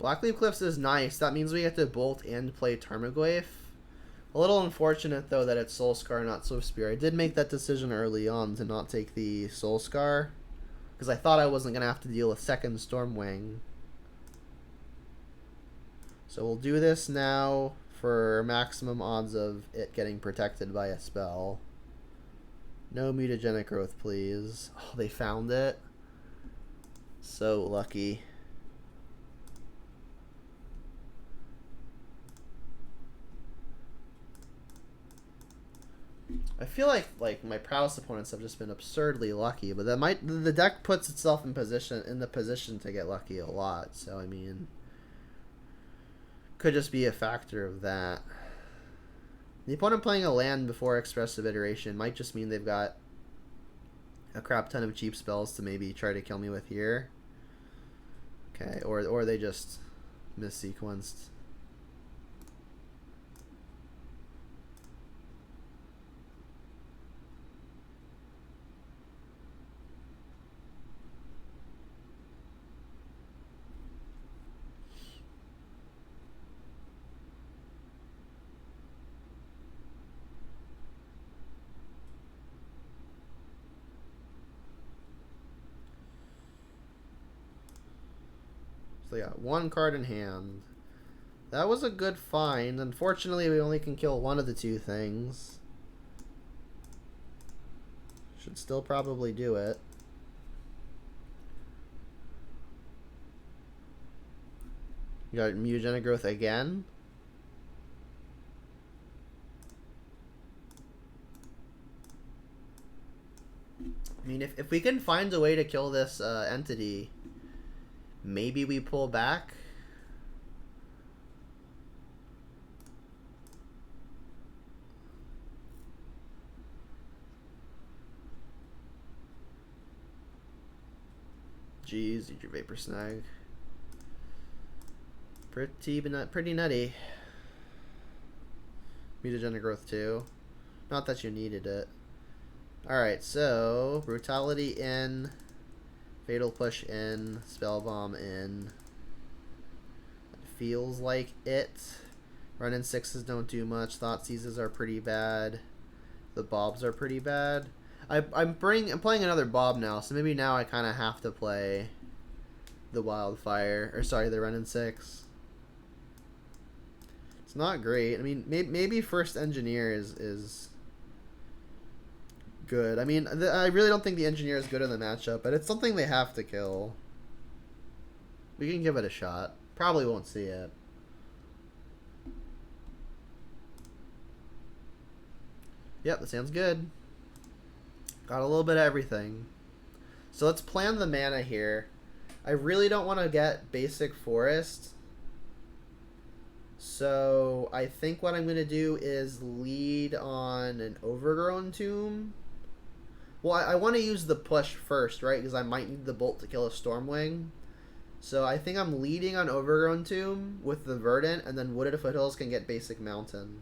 Blackleaf Cliffs is nice. That means we have to bolt and play Tarmogoyf. A little unfortunate, though, that it's Soul Scar, not Swift Spear. I did make that decision early on to not take the Soul Scar, because I thought I wasn't going to have to deal with second Stormwing. So we'll do this now for maximum odds of it getting protected by a spell. No mutagenic growth, please. Oh, they found it. So lucky. I feel like my Prowess opponents have just been absurdly lucky, but the deck puts itself in the position to get lucky a lot. So I mean, could just be a factor of that. The opponent playing a land before Expressive Iteration might just mean they've got a crap ton of cheap spells to maybe try to kill me with here. Okay, or they just missequenced. So yeah, one card in hand. That was a good find. Unfortunately, we only can kill one of the two things. Should still probably do it. You got mutagenic growth again. I mean, if we can find a way to kill this entity, maybe we pull back. Jeez, eat your Vapor Snag. Pretty nutty. Mutagenic growth too. Not that you needed it. Alright, so Brutality in, Fatal Push in, Spellbomb in. It feels like it. Run-in sixes don't do much. Thoughtseizes are pretty bad. The Bobs are pretty bad. I'm playing another Bob now, so maybe now I kind of have to play the Wildfire, or sorry, the Run-in six. It's not great. I mean, maybe First Engineer is good. I mean, I really don't think the Engineer is good in the matchup, but it's something they have to kill. We can give it a shot. Probably won't see it. Yep, that sounds good. Got a little bit of everything. So let's plan the mana here. I really don't want to get basic forest. So I think what I'm going to do is lead on an overgrown tomb. Well, I want to use the push first, right? Because I might need the bolt to kill a Stormwing. So I think I'm leading on overgrown tomb with the Verdant, and then Wooded Foothills can get basic mountain.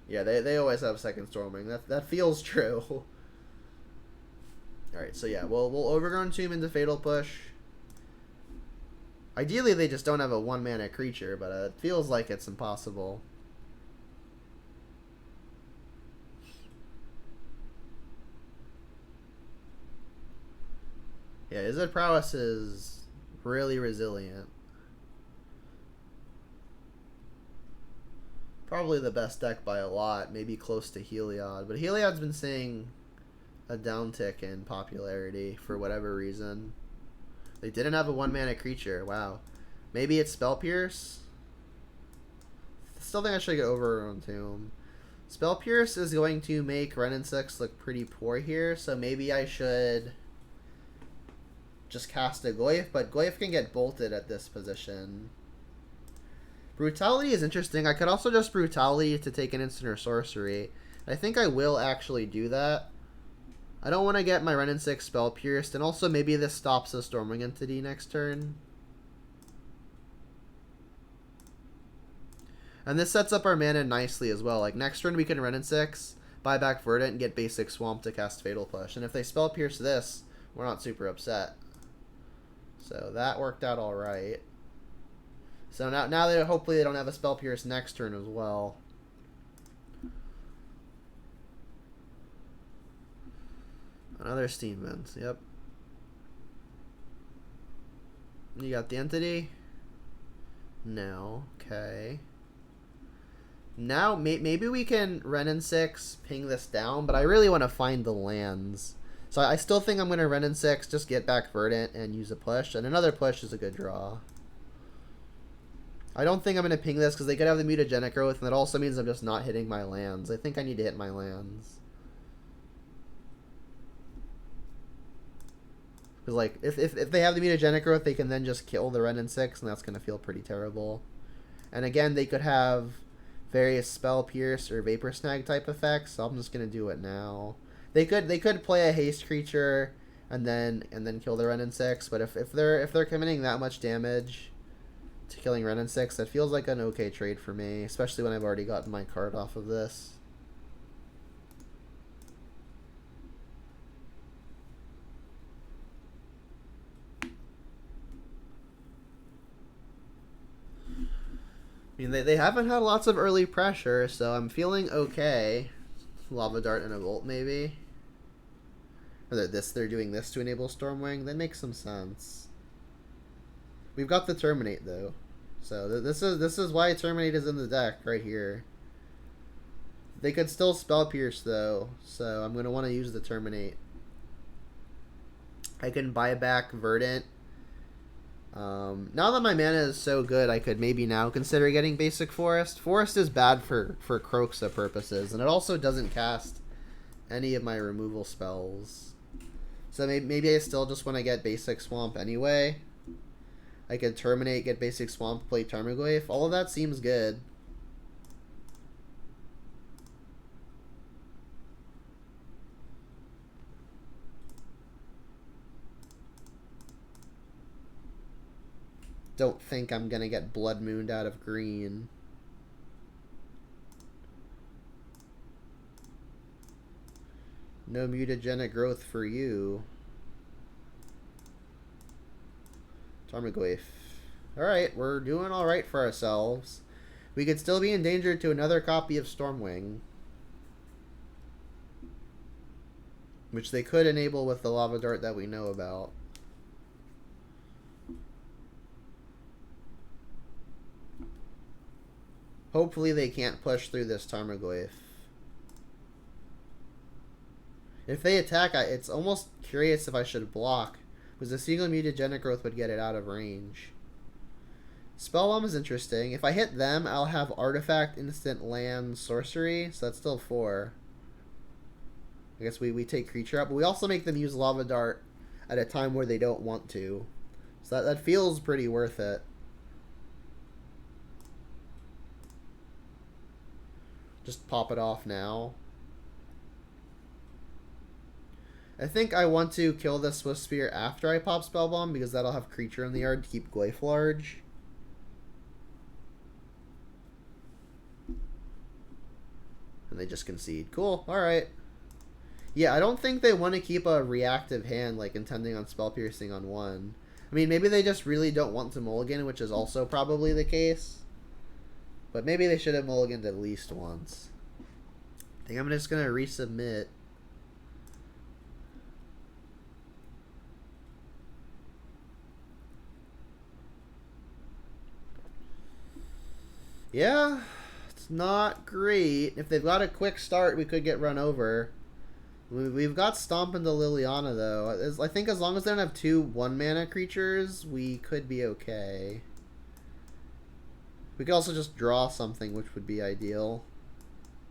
Yeah, they always have second Stormwing. That feels true. Alright, so yeah, we'll overgrown tomb into Fatal Push. Ideally, they just don't have a 1-mana creature, but it feels like it's impossible. Yeah, Izzet Prowess is really resilient. Probably the best deck by a lot, maybe close to Heliod. But Heliod's been seeing a downtick in popularity for whatever reason. They didn't have a 1-mana creature. Wow. Maybe it's Spell Pierce? Still think I should get Overgrown Tomb. Spell Pierce is going to make Wrenn and 6 look pretty poor here, so maybe I should just cast a Goyf, but Goyf can get bolted at this position. Brutality is interesting. I could also just Brutality to take an instant or sorcery. I think I will actually do that. I don't want to get my Wrenn and 6 Spell Pierced, and also maybe this stops a Stormwing Entity next turn. And this sets up our mana nicely as well. Like next turn we can Wrenn and 6, buy back Verdant, and get basic Swamp to cast Fatal Push. And if they Spell Pierce this, we're not super upset. So that worked out alright. So now they hopefully they don't have a Spell Pierce next turn as well. Another Steam Vent, yep. You got the Entity? No, okay. Now maybe we can Wrenn and 6, ping this down, but I really want to find the lands. So I still think I'm going to Wrenn and 6, just get back Verdant and use a push. And another push is a good draw. I don't think I'm going to ping this because they could have the Mutagenic Growth, and that also means I'm just not hitting my lands. I think I need to hit my lands. Because like, if they have the Mutagenic Growth, they can then just kill the Wrenn and 6, and that's going to feel pretty terrible. And again, they could have various Spell Pierce or Vapor Snag type effects, so I'm just going to do it now. They could play a haste creature and then kill the Wrenn and 6, but if they're committing that much damage to killing Wrenn and 6, that feels like an okay trade for me, especially when I've already gotten my card off of this. I mean, they haven't had lots of early pressure, so I'm feeling okay. Lava Dart and a Volt, maybe. Or they're doing this to enable Stormwing. That makes some sense. We've got the Terminate though, so this is why Terminate is in the deck right here. They could still Spell Pierce though, so I'm gonna want to use the Terminate. I can buy back Verdant. Now that my mana is so good, I could maybe now consider getting basic Forest. Forest is bad for Kroxa purposes, and it also doesn't cast any of my removal spells. So maybe I still just want to get basic Swamp anyway. I could Terminate, get basic Swamp, play Tarmogoyf. All of that seems good. Don't think I'm gonna get Blood Mooned out of green. No Mutagenic Growth for you. Tarmogoyf. Alright, we're doing alright for ourselves. We could still be endangered to another copy of Stormwing, which they could enable with the Lava Dart that we know about. Hopefully they can't push through this Tarmogoyf. If they attack, it's almost curious if I should block, because a single Mutagenic Growth would get it out of range. Spellbomb is interesting. If I hit them, I'll have Artifact, Instant, Land, Sorcery. So that's still 4. I guess we take creature up. But we also make them use Lava Dart at a time where they don't want to. So that feels pretty worth it. Just pop it off now. I think I want to kill the Swift Spear after I pop Spellbomb because that'll have creature in the yard to keep Glyph large. And they just concede. Cool. Alright. Yeah, I don't think they want to keep a reactive hand, like intending on Spell Piercing on 1. I mean, maybe they just really don't want to mulligan, which is also probably the case. But maybe they should have mulliganed at least once. I think I'm just going to resubmit. Yeah, it's not great. If they've got a quick start, we could get run over. We've got Stomp into Liliana, though. I think as long as they don't have 2 1-mana creatures, we could be okay. We could also just draw something, which would be ideal.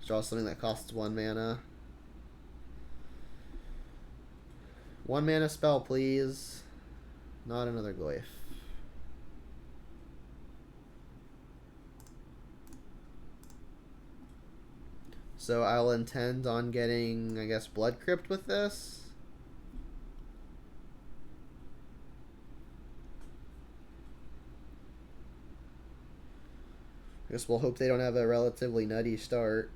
Draw something that costs 1 mana. 1 mana spell, please. Not another Glyph. So I'll intend on getting, I guess, Blood Crypt with this. I guess we'll hope they don't have a relatively nutty start.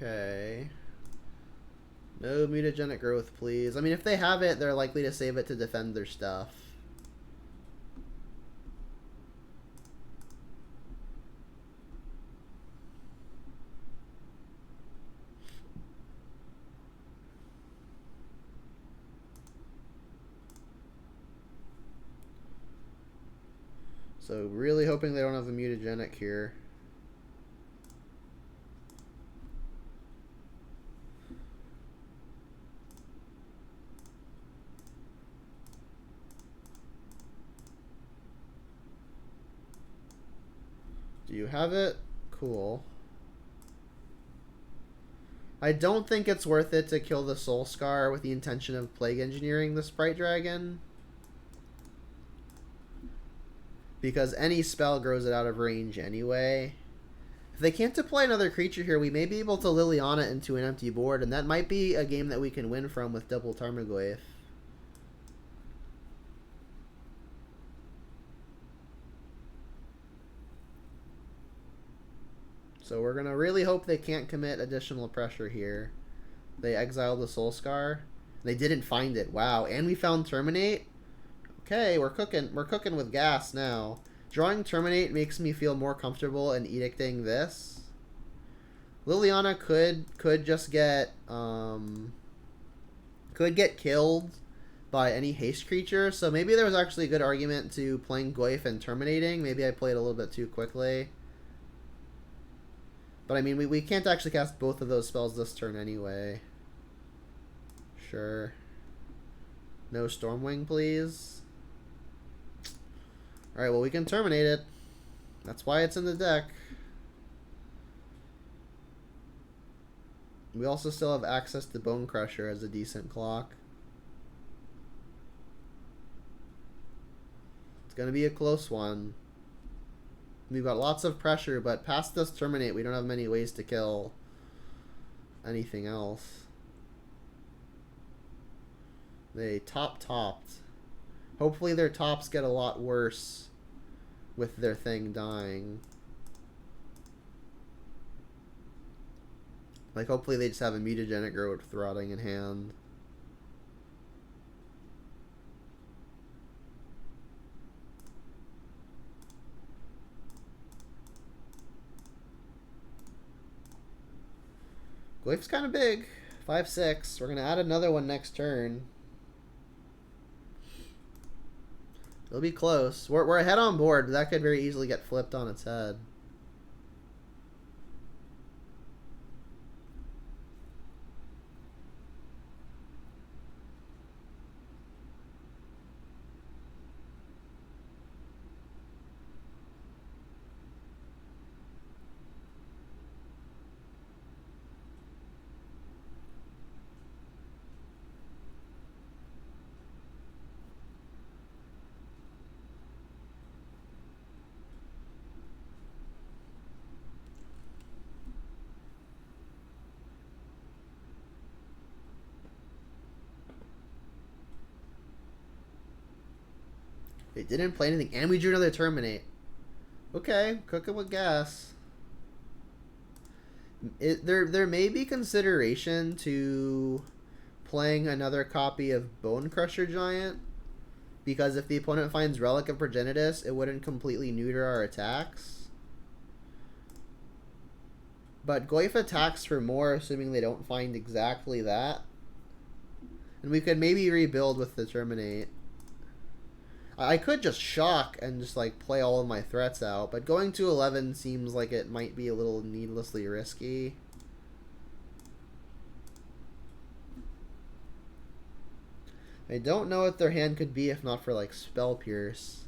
Okay. No mutagenic growth, please. I mean, if they have it, they're likely to save it to defend their stuff. So really hoping they don't have a mutagenic here. Do you have it? Cool. I don't think it's worth it to kill the Soul Scar with the intention of Plague Engineering the Sprite Dragon. Because any spell grows it out of range anyway. If they can't deploy another creature here, we may be able to Liliana into an empty board, and that might be a game that we can win from with double Tarmogoyf. So we're going to really hope they can't commit additional pressure here. They exiled the Soul Scar. They didn't find it. Wow. And we found Terminate. Okay, we're cooking. We're cooking with gas now. Drawing Terminate makes me feel more comfortable in edicting this. Liliana could just get killed by any haste creature. So maybe there was actually a good argument to playing Glyph and terminating. Maybe I played a little bit too quickly. But I mean, we can't actually cast both of those spells this turn anyway. Sure. No Stormwing, please. Alright, well, we can terminate it. That's why it's in the deck. We also still have access to Bone Crusher as a decent clock. It's going to be a close one. We've got lots of pressure, but past this terminate, we don't have many ways to kill anything else. They topped. Hopefully their tops get a lot worse with their thing dying. Like, hopefully they just have a mutagenic growth Rotting in hand. Glyph's kind of big. 5/6. We're going to add another one next turn. It'll be close. We're ahead on board, but that could very easily get flipped on its head. It didn't play anything, and we drew another Terminate. Okay, cooking with gas. There may be consideration to playing another copy of Bone Crusher Giant, because if the opponent finds Relic of Progenitus, it wouldn't completely neuter our attacks. But Goyf attacks for more, assuming they don't find exactly that. And we could maybe rebuild with the Terminate. I could just shock and just like play all of my threats out, but going to 11 seems like it might be a little needlessly risky. I don't know what their hand could be if not for like Spell Pierce.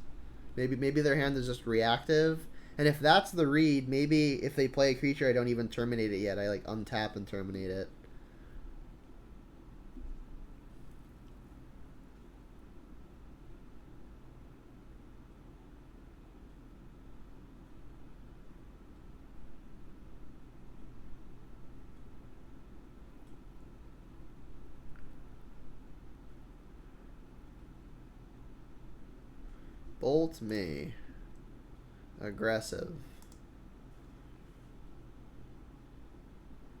Maybe their hand is just reactive. And if that's the read, maybe if they play a creature I don't even terminate it yet, I like untap and terminate it. Bolt me. Aggressive.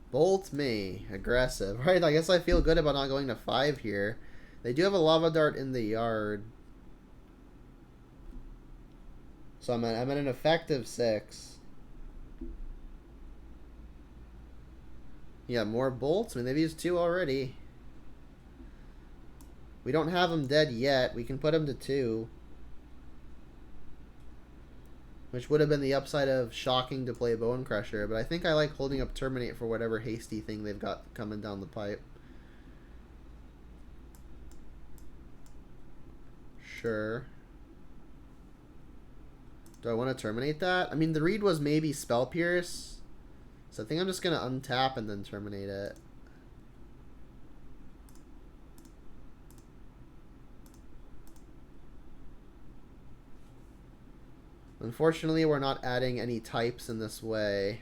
Bolt me. Aggressive. Right, I guess I feel good about not going to 5 here. They do have a Lava Dart in the yard. So I'm at an effective 6. Yeah, more bolts? I mean, they've used 2 already. We don't have them dead yet. We can put them to 2. Which would have been the upside of shocking to play Bone Crusher, but I think I like holding up Terminate for whatever hasty thing they've got coming down the pipe. Sure. Do I want to terminate that? I mean, the read was maybe Spell Pierce, so I think I'm just going to untap and then terminate it. Unfortunately, we're not adding any types in this way.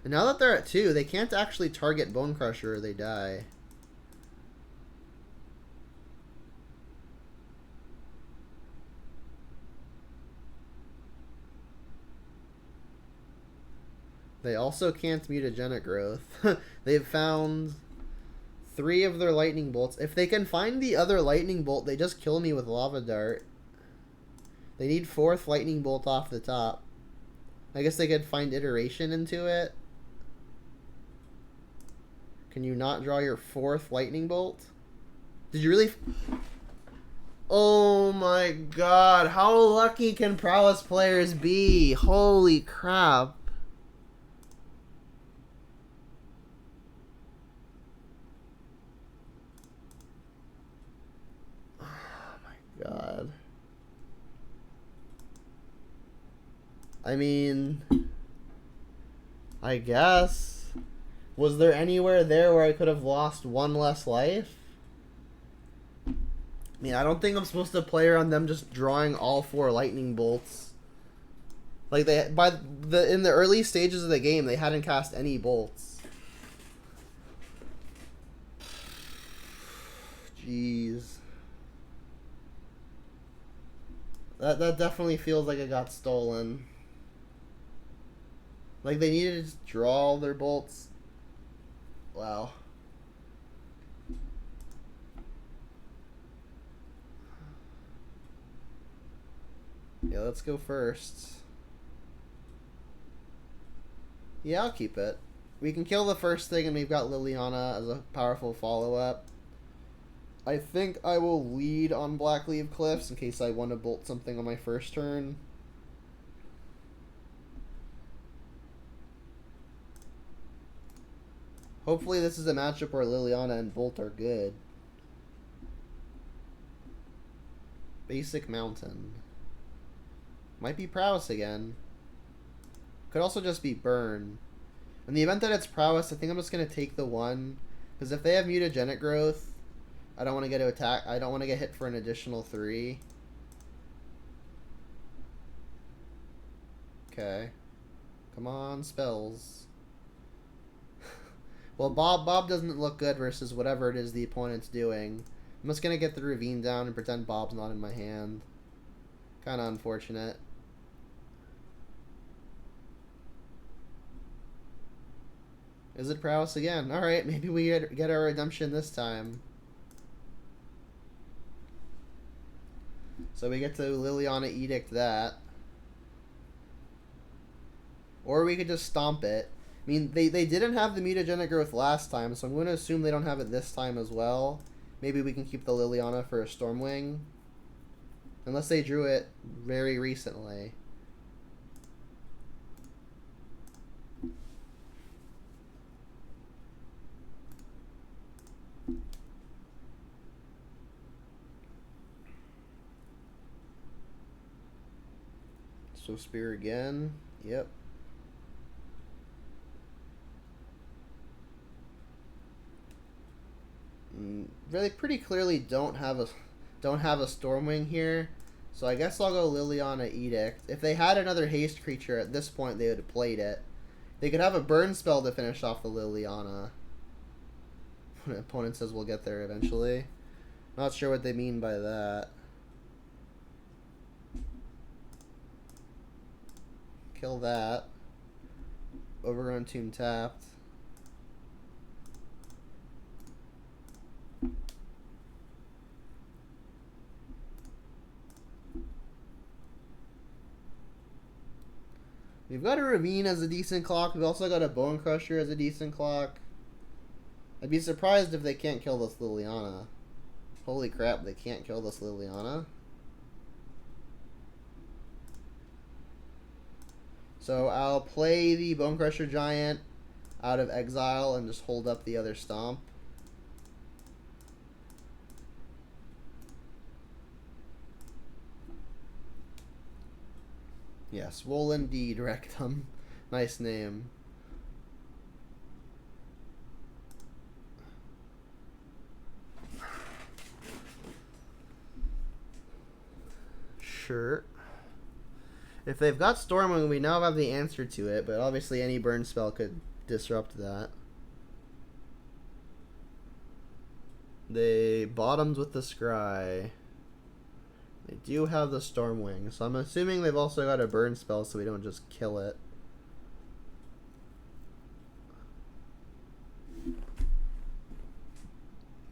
And now that they're at 2, they can't actually target Bone Crusher or they die. They also can't mutagenic growth. They've found 3 of their lightning bolts. If they can find the other lightning bolt, they just kill me with Lava Dart. They need 4th lightning bolt off the top. I guess they could find iteration into it. Can you not draw your 4th lightning bolt? Did you really... Oh my god. How lucky can Prowess players be? Holy crap. God. I mean, I guess. Was there anywhere there where I could have lost 1 less life? I mean, I don't think I'm supposed to play around them just drawing all 4 lightning bolts. Like they in the early stages of the game, they hadn't cast any bolts. Jeez. That definitely feels like it got stolen. Like they needed to just draw all their bolts. Wow. Yeah, let's go first. Yeah, I'll keep it. We can kill the first thing and we've got Liliana as a powerful follow-up. I think I will lead on Blackleaf Cliffs in case I want to bolt something on my first turn. Hopefully this is a matchup where Liliana and Bolt are good. Basic Mountain. Might be Prowess again. Could also just be Burn. In the event that it's Prowess, I think I'm just going to take the 1. Because if they have mutagenic growth, I don't want to get to attack. I don't want to get hit for an additional 3. Okay. Come on, spells. Well, Bob doesn't look good versus whatever it is the opponent's doing. I'm just gonna get the Ravine down and pretend Bob's not in my hand. Kinda unfortunate. Is it Prowess again? Alright, maybe we get our redemption this time. So we get to Liliana Edict that. Or we could just stomp it. I mean, they didn't have the mutagenic growth last time, so I'm going to assume they don't have it this time as well. Maybe we can keep the Liliana for a Stormwing. Unless they drew it very recently. So Spear again. Yep. Really pretty clearly don't have a Stormwing here. So I guess I'll go Liliana Edict. If they had another haste creature at this point, they would have played it. They could have a burn spell to finish off the Liliana. Opponent says we'll get there eventually. Not sure what they mean by that. Kill that. Overgrown Tomb tapped. We've got a Ravine as a decent clock. We've also got a Bone Crusher as a decent clock. I'd be surprised if they can't kill this Liliana. Holy crap, they can't kill this Liliana. So I'll play the Bone Crusher Giant out of exile and just hold up the other Stomp. Yes, Swole indeed, Rectum. Nice name. Sure. If they've got Stormwing, we now have the answer to it, but obviously any burn spell could disrupt that. They bottomed with the Scry. They do have the Stormwing, so I'm assuming they've also got a burn spell so we don't just kill it.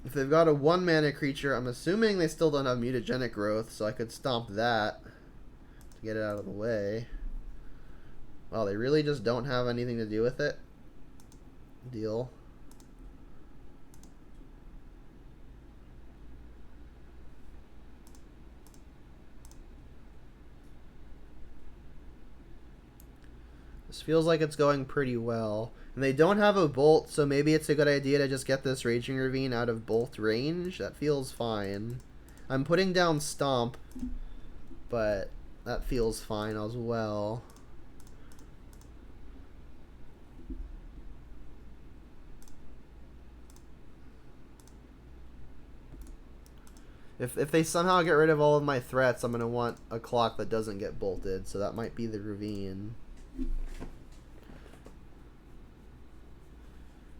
If they've got a 1-mana creature, I'm assuming they still don't have mutagenic growth, so I could stomp that to get it out of the way. Wow, they really just don't have anything to do with it? Deal. This feels like it's going pretty well. And they don't have a Bolt, so maybe it's a good idea to just get this Raging Ravine out of Bolt range. That feels fine. I'm putting down Stomp, but that feels fine as well. If they somehow get rid of all of my threats, I'm going to want a clock that doesn't get bolted, so that might be the Ravine.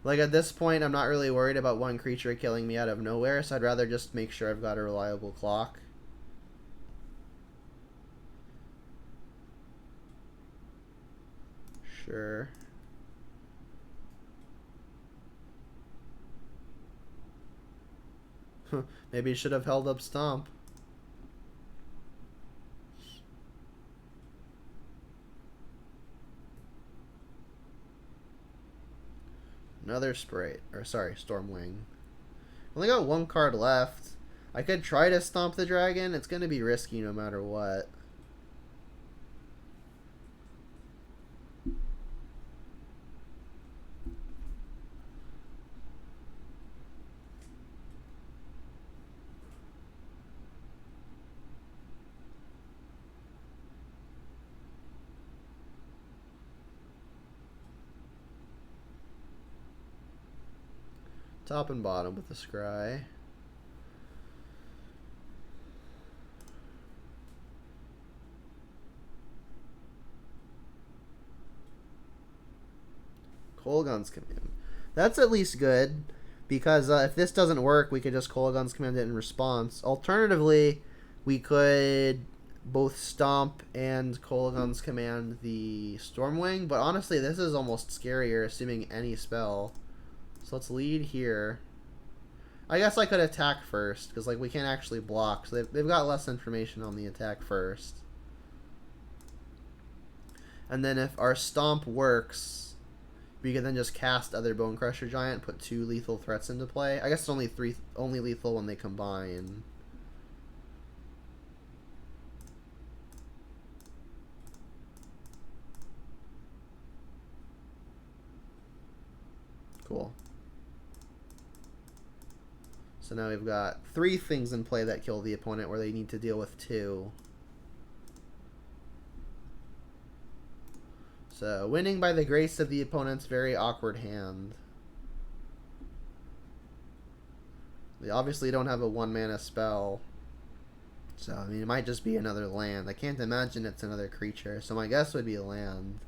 Like, at this point, I'm not really worried about one creature killing me out of nowhere, so I'd rather just make sure I've got a reliable clock. Sure. Maybe you should have held up Stomp. Another Sprite, or sorry, Stormwing. Only got one card left. I could try to Stomp the Dragon. It's going to be risky no matter what. Top and bottom with the Scry. Kolaghan's Command. That's at least good, because if this doesn't work, we could just Kolaghan's Command it in response. Alternatively, we could both Stomp and Kolaghan's Command the Stormwing, but honestly, this is almost scarier, assuming any spell. So let's lead here. I guess I could attack first, because like we can't actually block, so they've got less information on the attack first. And then if our Stomp works, we can then just cast other Bone Crusher Giant, put 2 lethal threats into play. I guess it's only lethal when they combine. Cool. So now we've got 3 things in play that kill the opponent where they need to deal with 2. So winning by the grace of the opponent's very awkward hand. They obviously don't have a 1-mana spell. So, I mean, it might just be another land. I can't imagine it's another creature. So my guess would be a land.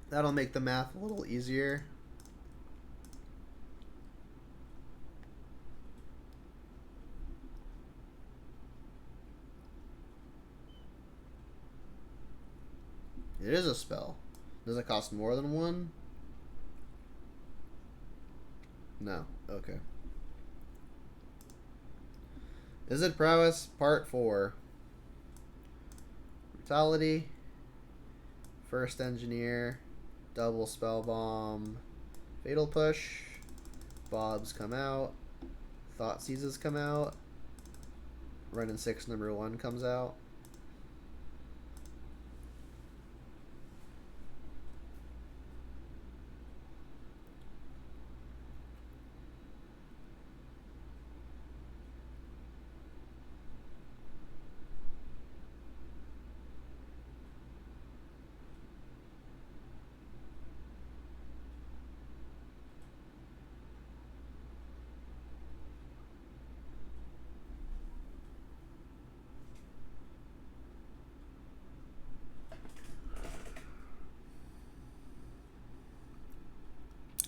That'll make the math a little easier. It is a spell. Does it cost more than 1? No. Okay. Is it Prowess? Part 4. Brutality. First Engineer. Double Spell Bomb. Fatal Push. Bobs come out. Thought Seizes come out. Run in 6 number 1 comes out.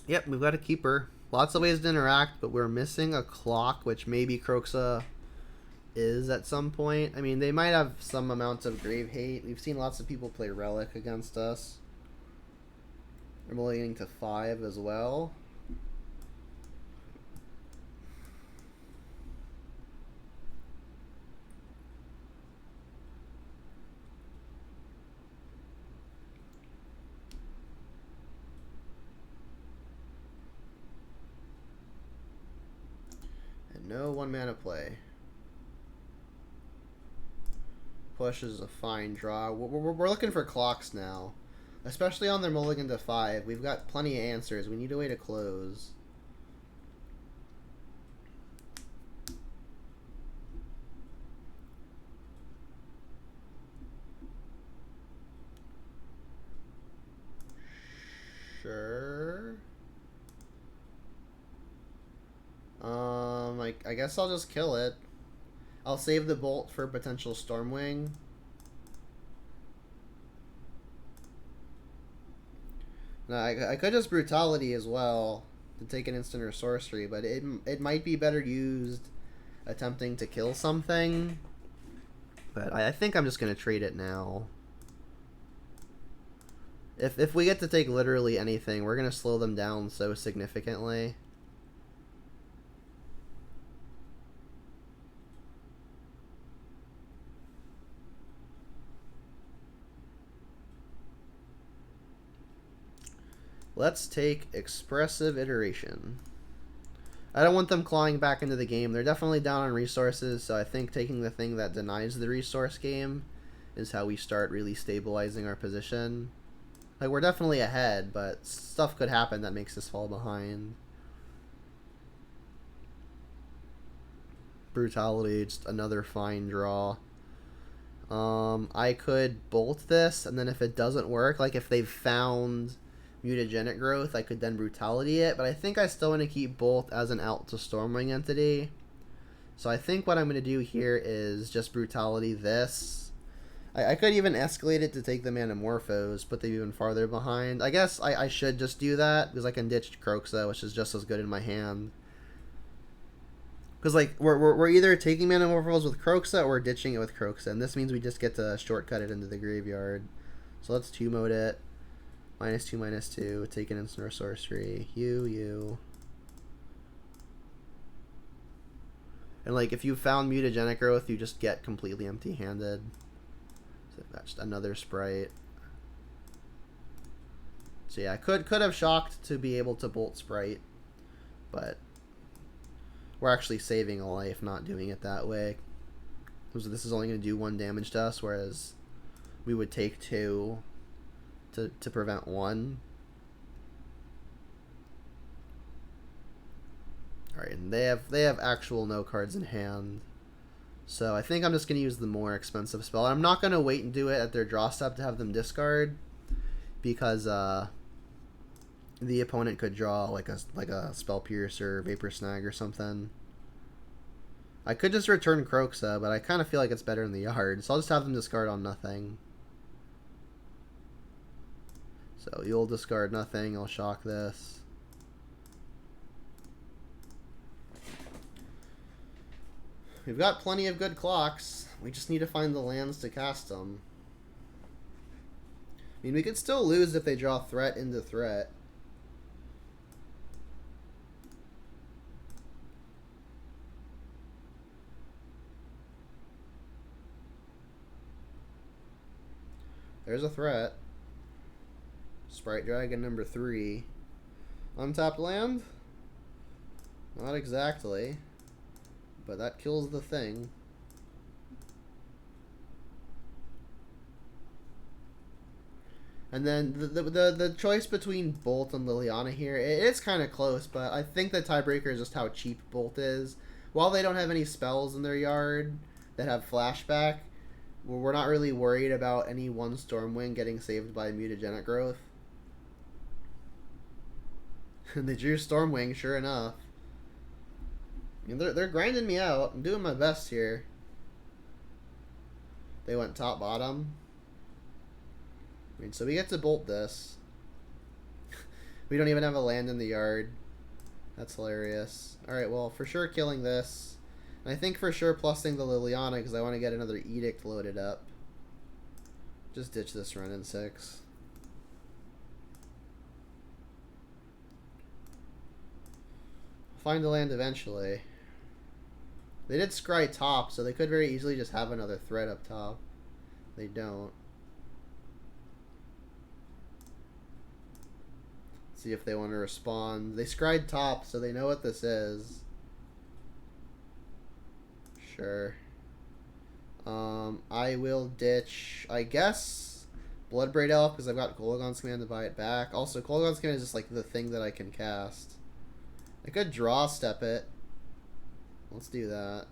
Yep, we've got a keeper. Lots of ways to interact, but we're missing a clock, which maybe Kroxa is at some point. I mean, they might have some amount of grave hate. We've seen lots of people play Relic against us. We're mulliganing to 5 as well. No 1-mana play. Push is a fine draw. We're looking for clocks now. Especially on their mulligan to 5. We've got plenty of answers. We need a way to close. Sure. I guess I'll just kill it. I'll save the bolt for potential Stormwing. No, I could just Brutality as well to take an instant or sorcery, but it might be better used attempting to kill something. But I think I'm just going to trade it now. If we get to take literally anything, we're going to slow them down so significantly. Let's take Expressive Iteration. I don't want them clawing back into the game. They're definitely down on resources, so I think taking the thing that denies the resource game is how we start really stabilizing our position. Like, we're definitely ahead, but stuff could happen that makes us fall behind. Brutality, just another fine draw. I could bolt this, and then if it doesn't work, like if they've found mutagenic growth, I could then brutality it, but I think I still want to keep bolt as an out to Stormwing entity. So I think what I'm going to do here is just brutality this. I could even escalate it to take the Manamorphose, put them even farther behind. I guess I should just do that, because I can ditch Croxa, which is just as good in my hand. Because, like, we're either taking Manamorphose with Croxa or ditching it with Croxa, and this means we just get to shortcut it into the graveyard. So let's 2-mode it. -2, -2, take an instant or sorcery. You. And, like, if you found mutagenic growth, you just get completely empty-handed. So that's just another sprite. So yeah, I could have shocked to be able to bolt sprite, but we're actually saving a life not doing it that way. So this is only going to do 1 damage to us, whereas we would take 2 to prevent 1. Alright, and they have actual no cards in hand. So I think I'm just going to use the more expensive spell. And I'm not going to wait and do it at their draw step to have them discard, because the opponent could draw like a Spell Piercer, Vapor Snag, or something. I could just return Croxa, but I kind of feel like it's better in the yard, so I'll just have them discard on nothing. So you'll discard nothing, I'll shock this. We've got plenty of good clocks. We just need to find the lands to cast them. I mean, we could still lose if they draw threat into threat. There's a threat. Sprite Dragon number 3. Untapped land? Not exactly. But that kills the thing. And then the choice between Bolt and Liliana here, it's kind of close, but I think the tiebreaker is just how cheap Bolt is. While they don't have any spells in their yard that have flashback, we're not really worried about any one Stormwing getting saved by mutagenic growth. And they drew Stormwing, sure enough. I mean, they're grinding me out. I'm doing my best here. They went top bottom. I mean, so we get to bolt this. We don't even have a land in the yard. That's hilarious. Alright, well, for sure killing this. And I think for sure plussing the Liliana because I want to get another Edict loaded up. Just ditch this run in 6. Find the land eventually. They did scry top, so they could very easily just have another threat up top. They don't. See if they want to respond. They scried top, so they know what this is. Sure. I will ditch, I guess, Bloodbraid Elf, because I've got Kolaghan's Command to buy it back. Also, Kolaghan's Command is just like the thing that I can cast. I could draw step it. Let's do that.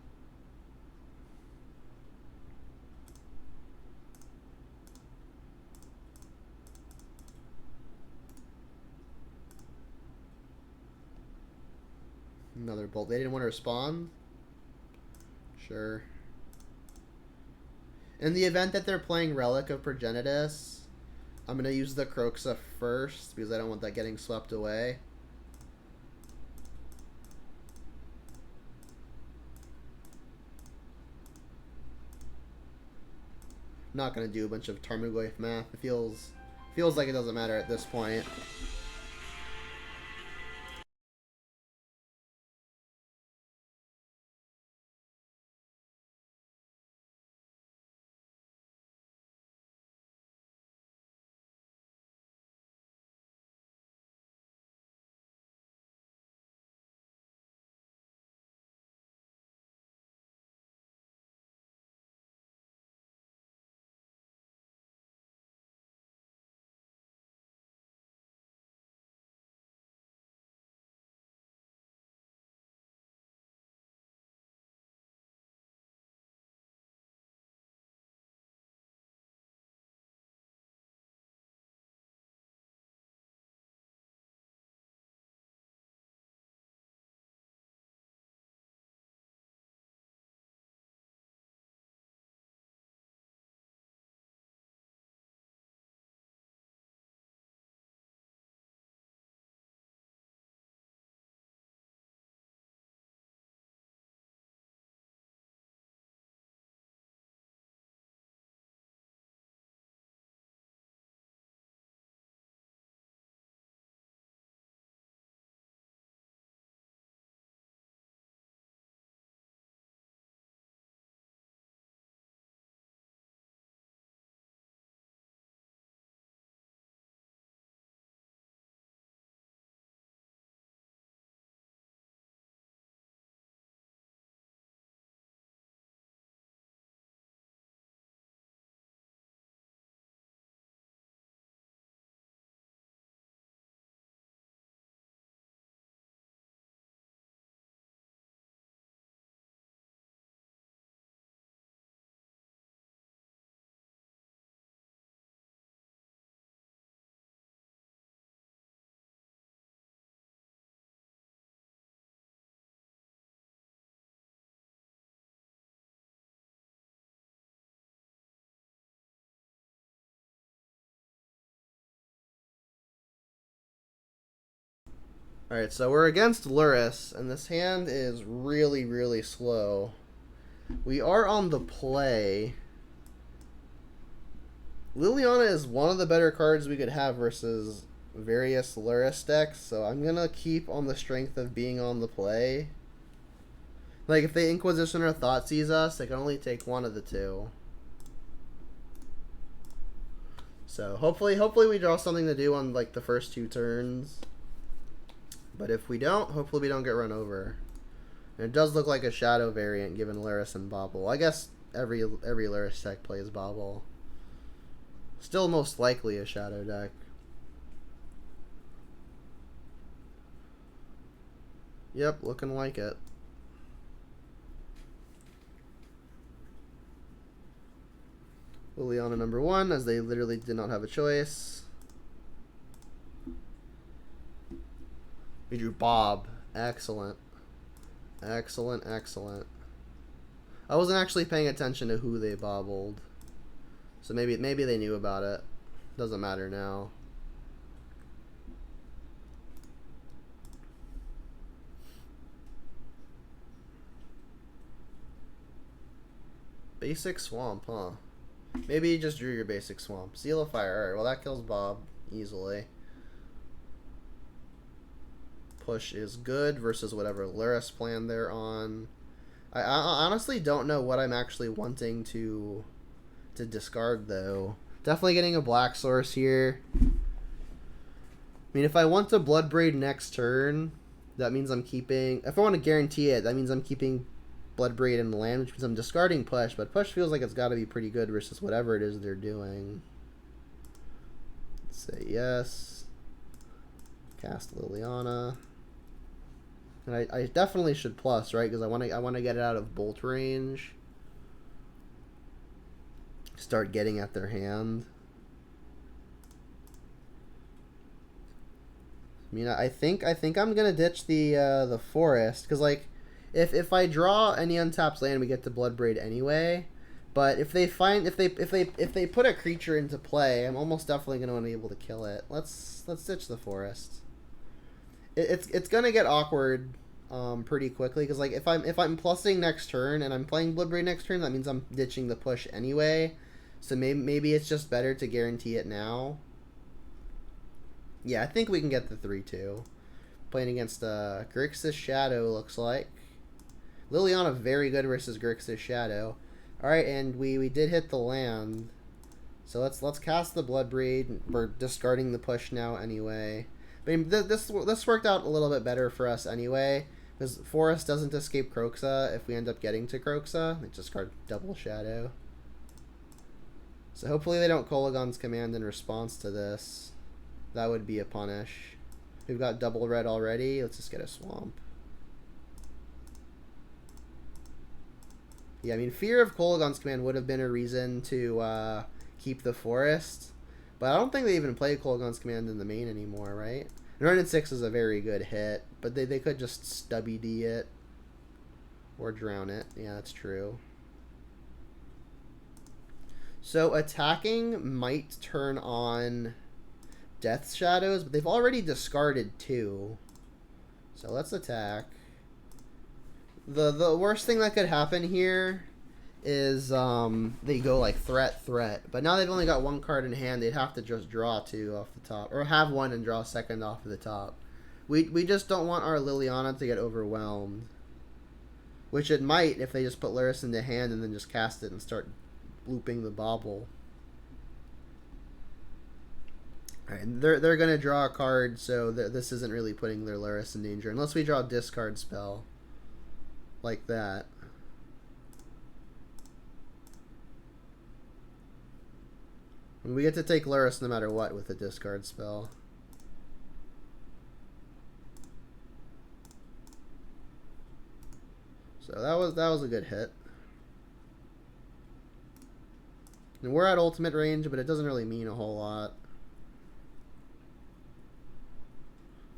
Another bolt. They didn't want to respond? Sure. In the event that they're playing Relic of Progenitus, I'm going to use the Croxa first, because I don't want that getting swept away. I'm not going to do a bunch of Tarmogoyf math. It feels like it doesn't matter at this point. Alright, so we're against Luris, and this hand is really, really slow. We are on the play. Liliana is one of the better cards we could have versus various Luris decks, so I'm gonna keep on the strength of being on the play. Like, if the Inquisition or Thought sees us, they can only take one of the two. So hopefully we draw something to do on like the first 2 turns. But if we don't, hopefully we don't get run over. And it does look like a Shadow variant given Luris and Bobble. I guess every Luris deck plays Bobble. Still most likely a Shadow deck. Yep, looking like it. Liliana number 1, as they literally did not have a choice. We drew Bob. Excellent. Excellent, excellent. I wasn't actually paying attention to who they bobbled. So maybe they knew about it. Doesn't matter now. Basic Swamp, huh? Maybe you just drew your basic Swamp. Seal of Fire. Alright, well that kills Bob easily. Push is good versus whatever Luris plan they're on. I honestly don't know what I'm actually wanting to discard, though. Definitely getting a black source here. I mean, if I want to Bloodbraid next turn, that means I'm keeping... If I want to guarantee it, that means I'm keeping Bloodbraid in the land, which means I'm discarding Push. But Push feels like it's got to be pretty good versus whatever it is they're doing. Let's say yes. Cast Liliana. And I definitely should plus, right? Because I want to get it out of bolt range. Start getting at their hand. I mean, I think I'm gonna ditch the forest because like if I draw any untapped land, we get to Bloodbraid anyway. But if they put a creature into play, I'm almost definitely gonna want to be able to kill it. Let's ditch the forest. It's gonna get awkward pretty quickly because like if I'm plussing next turn and I'm playing Bloodbraid next turn, that means I'm ditching the push anyway. So maybe it's just better to guarantee it now. Yeah, I think we can get the 3-2. Playing against Grixis Shadow, looks like. Liliana very good versus Grixis Shadow. Alright, and we did hit the land. So let's cast the Bloodbraid. We're discarding the push now anyway. I mean, this worked out a little bit better for us anyway, because Forest doesn't escape Kroxa if we end up getting to Kroxa. They discard double Shadow. So hopefully they don't Kolaghan's Command in response to this. That would be a punish. We've got double red already. Let's just get a Swamp. Yeah, I mean, fear of Kolaghan's Command would have been a reason to keep the Forest. But I don't think they even play Kolaghan's Command in the main anymore, right? And 6 is a very good hit, but they could just stubby D it. Or drown it. Yeah, that's true. So attacking might turn on Death Shadows, but they've already discarded 2. So let's attack. The worst thing that could happen here is they go like threat. But now they've only got 1 card in hand. They'd have to just draw 2 off the top, or have 1 and draw a second off of the top. We just don't want our Liliana to get overwhelmed, which it might if they just put Luris into hand and then just cast it and start looping the Bobble. Alright, they're gonna draw a card, so this isn't really putting their Luris in danger unless we draw a discard spell like that. And we get to take Luris no matter what with a discard spell. So that was a good hit. And we're at ultimate range, but it doesn't really mean a whole lot.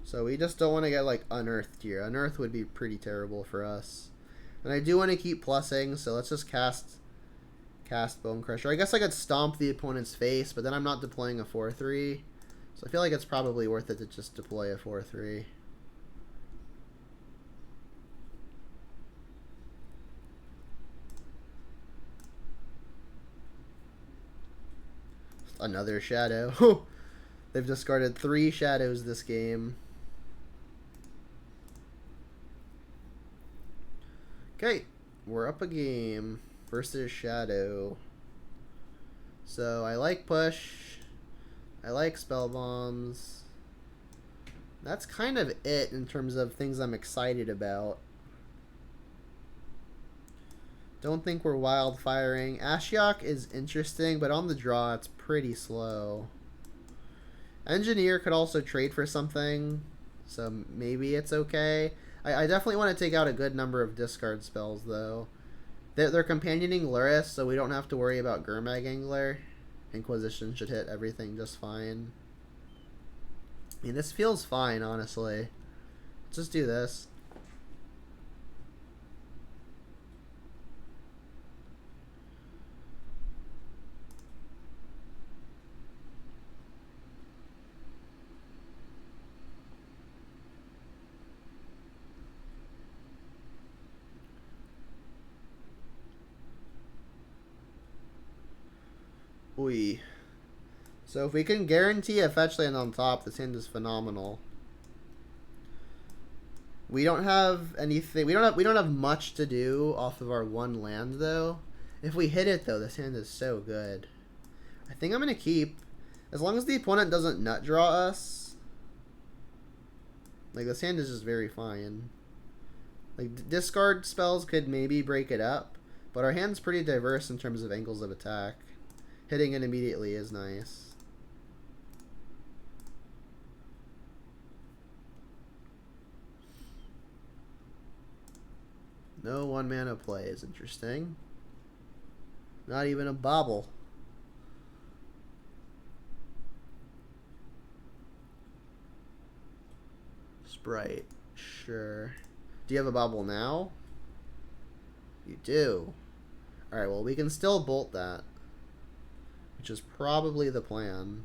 So we just don't want to get like unearthed here. Unearth would be pretty terrible for us. And I do want to keep plussing, so let's just cast Bone Crusher. I guess I could stomp the opponent's face, but then I'm not deploying a 4-3. So I feel like it's probably worth it to just deploy a 4-3. Another shadow. They've discarded 3 shadows this game. Okay, we're up a game versus Shadow. So I like push. I like spell bombs. That's kind of it in terms of things I'm excited about. Don't think we're wild firing. Ashiok is interesting, but on the draw it's pretty slow. Engineer could also trade for something, so maybe it's okay. I definitely want to take out a good number of discard spells, though. They're companioning Luris, so we don't have to worry about Gurmag Angler. Inquisition should hit everything just fine. I mean, this feels fine, honestly. Let's just do this. Ooh. So if we can guarantee a fetch land on top, this hand is phenomenal. We don't have anything. We don't have much to do off of our 1 land though. If we hit it though, this hand is so good. I think I'm gonna keep, as long as the opponent doesn't nut draw us. Like, this hand is just very fine. Like, discard spells could maybe break it up, but our hand's pretty diverse in terms of angles of attack. Hitting it immediately is nice. No 1 mana play is interesting. Not even a bobble. Sprite. Sure. Do you have a bobble now? You do. Alright, well, we can still bolt that, which is probably the plan.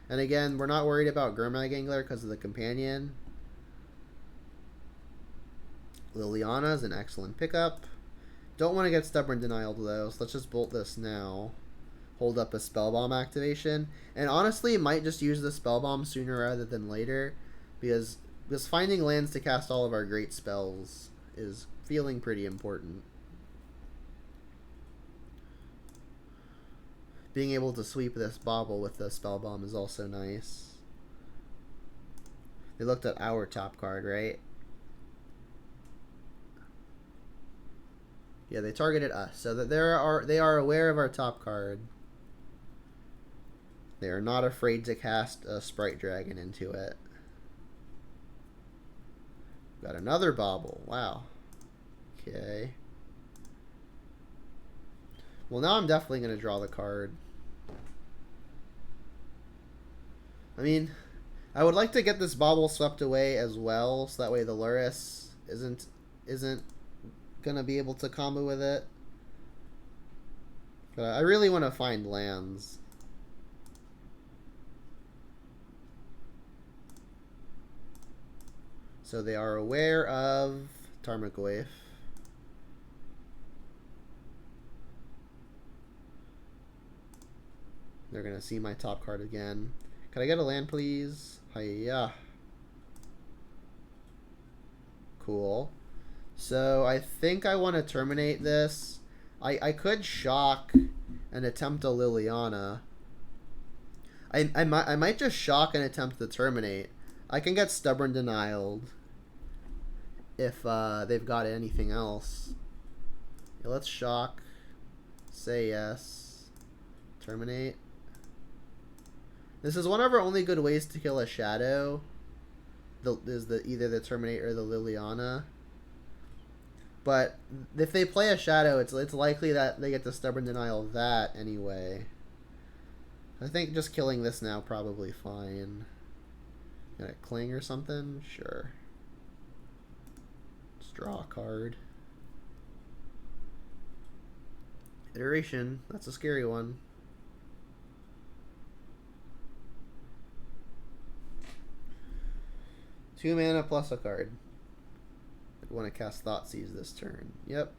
And again, we're not worried about Gurmag Angler because of the companion. Liliana is an excellent pickup. Don't want to get Stubborn Denial though, so let's just bolt this now. Hold up a Spellbomb activation. And honestly, might just use the Spellbomb sooner rather than later, because finding lands to cast all of our great spells is feeling pretty important. Being able to sweep this bobble with the Spellbomb is also nice. They looked at our top card, right? Yeah, they targeted us, so that they are aware of our top card. They are not afraid to cast a Sprite Dragon into it. Got another bobble. Wow. Okay. Well, now I'm definitely going to draw the card. I mean, I would like to get this bobble swept away as well, so that way the Luris isn't going to be able to combo with it. But I really want to find lands. So they are aware of Tarmogoyf. They're going to see my top card again. Can I get a land, please? Hiya. Cool. So I think I want to terminate this. I could shock and attempt a Liliana. I might just shock and attempt to terminate. I can get Stubborn Denialed if they've got anything else. Yeah, let's shock. Say yes. Terminate. This is one of our only good ways to kill a shadow. Either the Terminate or the Liliana. But if they play a shadow, it's likely that they get the Stubborn Denial of that anyway. I think just killing this now probably fine. Got a Cling or something? Sure. Let's draw a card. Iteration. That's a scary one. Two mana plus a card. I want to cast Thoughtseize this turn. Yep.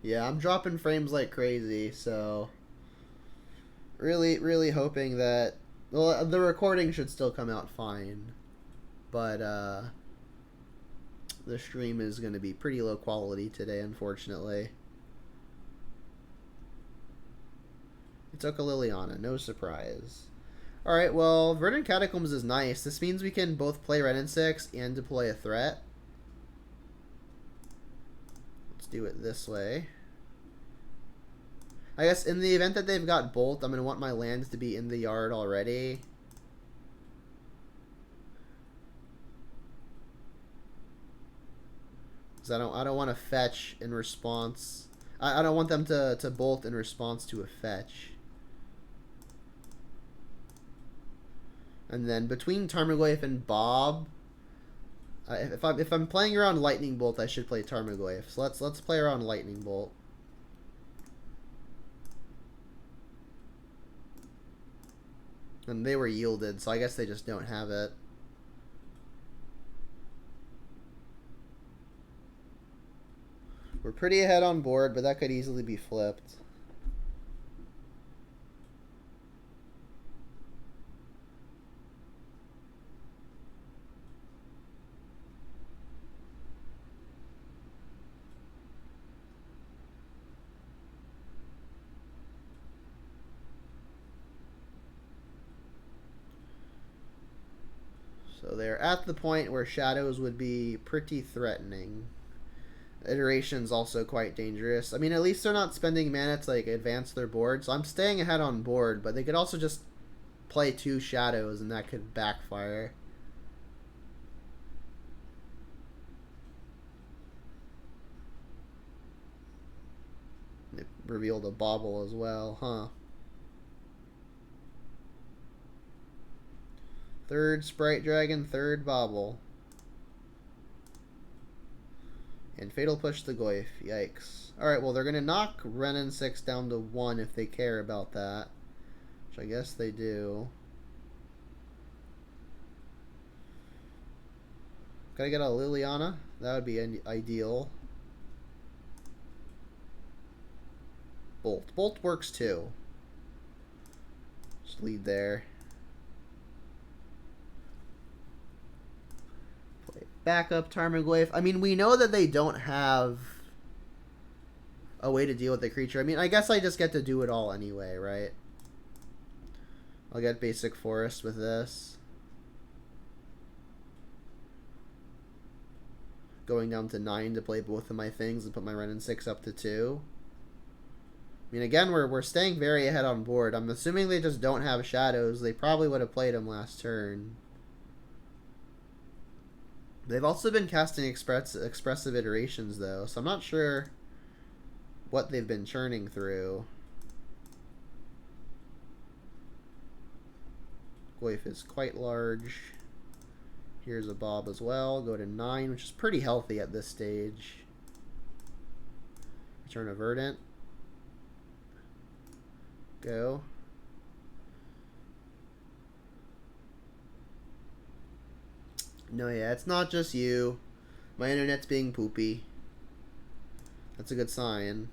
Yeah, I'm dropping frames like crazy, so really hoping that, well, the recording should still come out fine, but the stream is going to be pretty low quality today, unfortunately. It took a Liliana, no surprise. Alright, well, Verdant Catacombs is nice. This means we can both play Ren and 6 and deploy a threat. Let's do it this way. I guess in the event that they've got Bolt, I'm going to want my lands to be in the yard already. Because I don't want to fetch in response. I don't want them to Bolt in response to a fetch. And then between Tarmogoyf and Bob, if I'm playing around Lightning Bolt, I should play Tarmogoyf. So let's play around Lightning Bolt. And they were yielded, so I guess they just don't have it. We're pretty ahead on board, but that could easily be flipped. So they're at the point where shadows would be pretty threatening. Iteration's also quite dangerous. I mean, at least they're not spending mana to like advance their board, so I'm staying ahead on board, but they could also just play 2 shadows and that could backfire. They revealed a bauble as well, huh? Third Sprite Dragon, third Bauble. And Fatal Push the Goyf. Yikes. Alright, well, they're going to knock Ren and 6 down to 1 if they care about that. Which I guess they do. Could I get a Liliana? That would be ideal. Bolt. Bolt works too. Just lead there. Backup Tarmogoyf. I mean, we know that they don't have a way to deal with the creature. I mean, I guess I just get to do it all anyway, right? I'll get basic forest with this. Going down to 9 to play both of my things and put my Ren and 6 up to 2. I mean, again, we're staying very ahead on board. I'm assuming they just don't have shadows. They probably would have played them last turn. They've also been casting expressive iterations, though, so I'm not sure what they've been churning through. Goyf is quite large. Here's a Bob as well. Go to 9, which is pretty healthy at this stage. Return a Verdant. Go. No, yeah, it's not just you. My internet's being poopy. That's a good sign.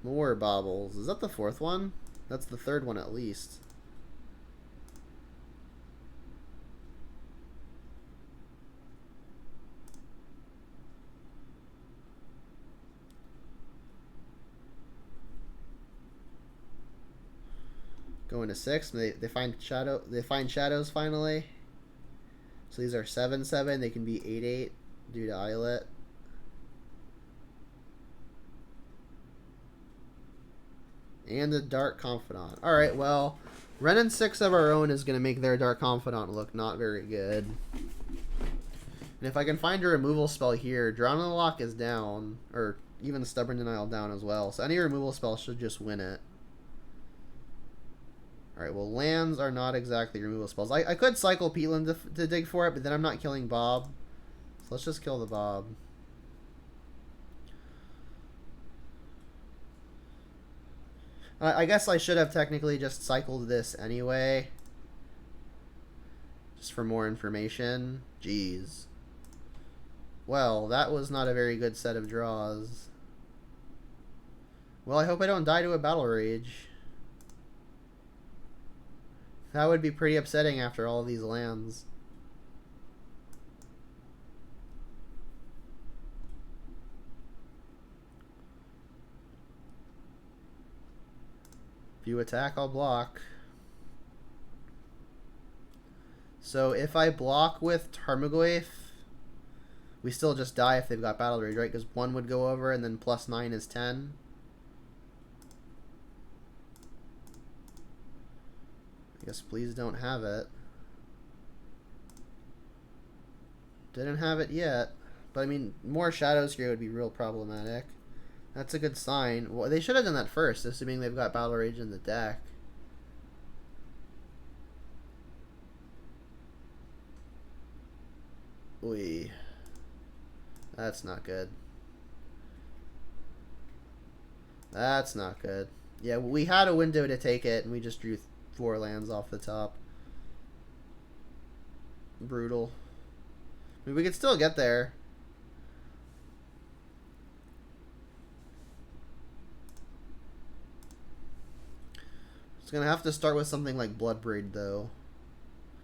More baubles. Is that the 4th one? That's the 3rd one at least. Going to 6. They find shadow. They find shadows finally. So these are 7/7. They can be 8/8 due to Islet. And the Dark Confidant. All right. Well, Ren and 6 of our own is going to make their Dark Confidant look not very good. And if I can find a removal spell here, Drown in the Lock is down, or even Stubborn Denial down as well. So any removal spell should just win it. Alright, well, lands are not exactly removal spells. I could cycle Peatland to dig for it, but then I'm not killing Bob. So let's just kill the Bob. I guess I should have technically just cycled this anyway. Just for more information. Jeez. Well, that was not a very good set of draws. Well, I hope I don't die to a Battle Rage. That would be pretty upsetting after all of these lands. If you attack, I'll block. So if I block with Tarmogoyf, we still just die if they've got Battle Rage, right? Because 1 would go over and then +9 is 10. I guess please don't have it. Didn't have it yet. But I mean, more shadows here would be real problematic. That's a good sign. Well, they should have done that first, assuming they've got Battle Rage in the deck. Oy. That's not good. That's not good. Yeah, we had a window to take it, and we just drew 4 lands off the top. Brutal. I mean, we could still get there. It's going to have to start with something like Bloodbraid, though.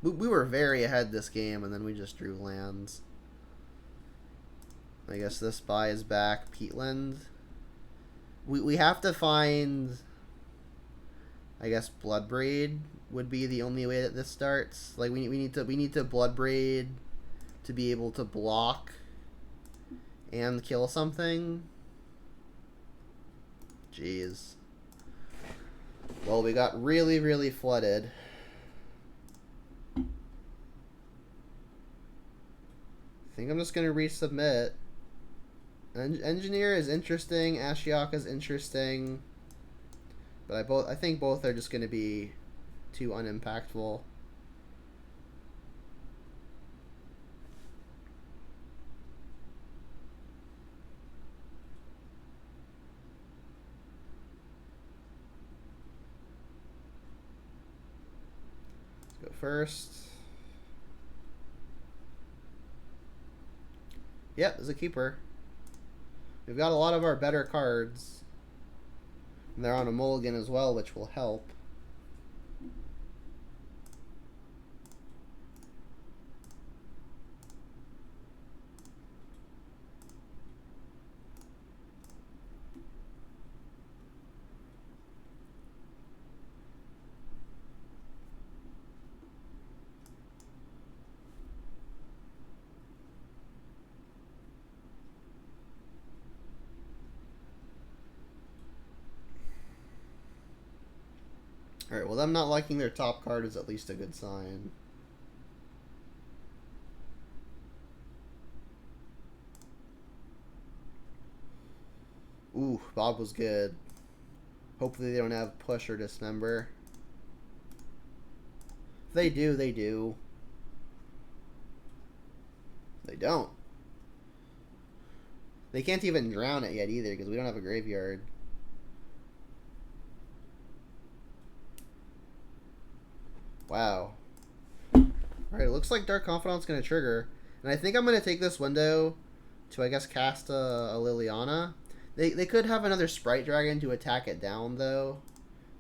We were very ahead this game, and then we just drew lands. I guess this buys back Peatland. We have to find... I guess Bloodbraid would be the only way that this starts. Like we need to Bloodbraid to be able to block and kill something. Jeez. Well, we got really, really flooded. I think I'm just gonna resubmit. Engineer is interesting. Ashiok is interesting. But I think both are just gonna be too unimpactful. Let's go first. Yep, there's a keeper. We've got a lot of our better cards. And they're on a mulligan as well, which will help. Alright, well, them not liking their top card is at least a good sign. Ooh, Bob was good. Hopefully they don't have Push or Dismember. If they do, they do. They don't. They can't even drown it yet either because we don't have a graveyard. Wow. Alright, it looks like Dark Confidant's going to trigger. And I think I'm going to take this window to, I guess, cast a Liliana. They could have another Sprite Dragon to attack it down, though,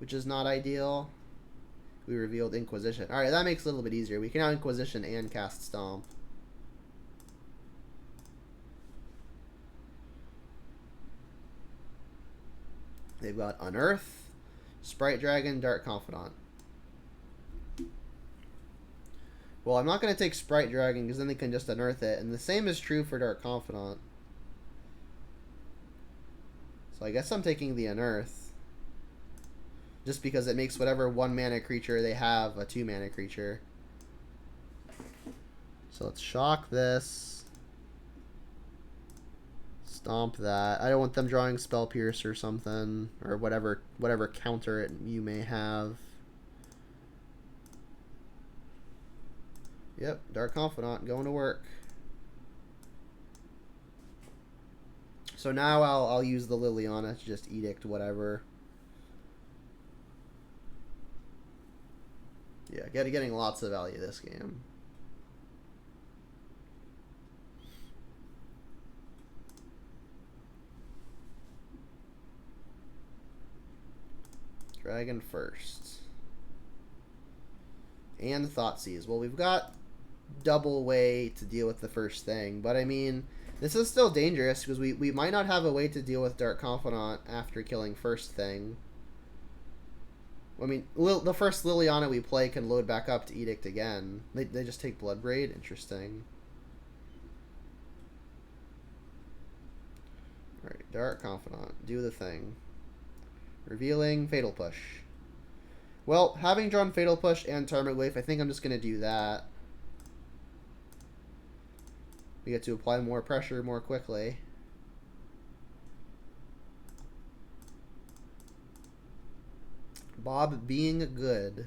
which is not ideal. We revealed Inquisition. Alright, that makes it a little bit easier. We can now Inquisition and cast Stomp. They've got Unearth, Sprite Dragon, Dark Confidant. Well, I'm not going to take Sprite Dragon because then they can just unearth it. And the same is true for Dark Confidant. So I guess I'm taking the Unearth. Just because it makes whatever 1-mana creature they have a 2-mana creature. So let's shock this. Stomp that. I don't want them drawing Spell Pierce or something. Or whatever counter you may have. Yep, Dark Confidant going to work. So now I'll use the Liliana to just edict whatever. Yeah, getting lots of value this game. Dragon first. And Thoughtseize. Well, we've got double way to deal with the first thing, but I mean, this is still dangerous because we might not have a way to deal with Dark Confidant after killing first thing. I mean, the first Liliana we play can load back up to Edict again. They just take Bloodbraid? Interesting. Alright, Dark Confidant. Do the thing. Revealing Fatal Push. Well, having drawn Fatal Push and Tarmogoyf, I think I'm just going to do that. We get to apply more pressure more quickly. Bob being good.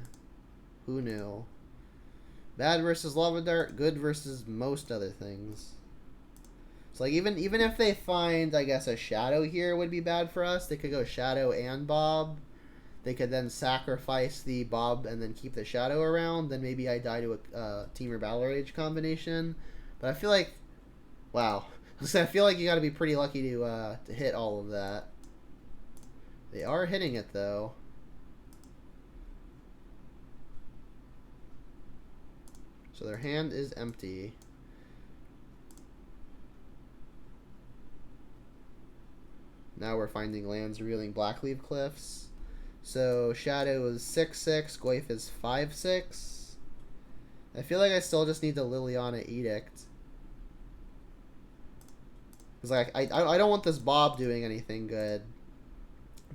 Who knew? Bad versus Lava Dart, good versus most other things. So like even if they find, I guess, a Shadow here would be bad for us. They could go Shadow and Bob. They could then sacrifice the Bob and then keep the Shadow around. Then maybe I die to a Team or Battle Rage combination. But I feel like, wow. I feel like you got to be pretty lucky to hit all of that. They are hitting it though. So their hand is empty. Now we're finding lands, revealing Blackleaf Cliffs. So Shadow is 6/6, Goyf is 5/6. I feel like I still just need the Liliana Edict. Because like I don't want this Bob doing anything good.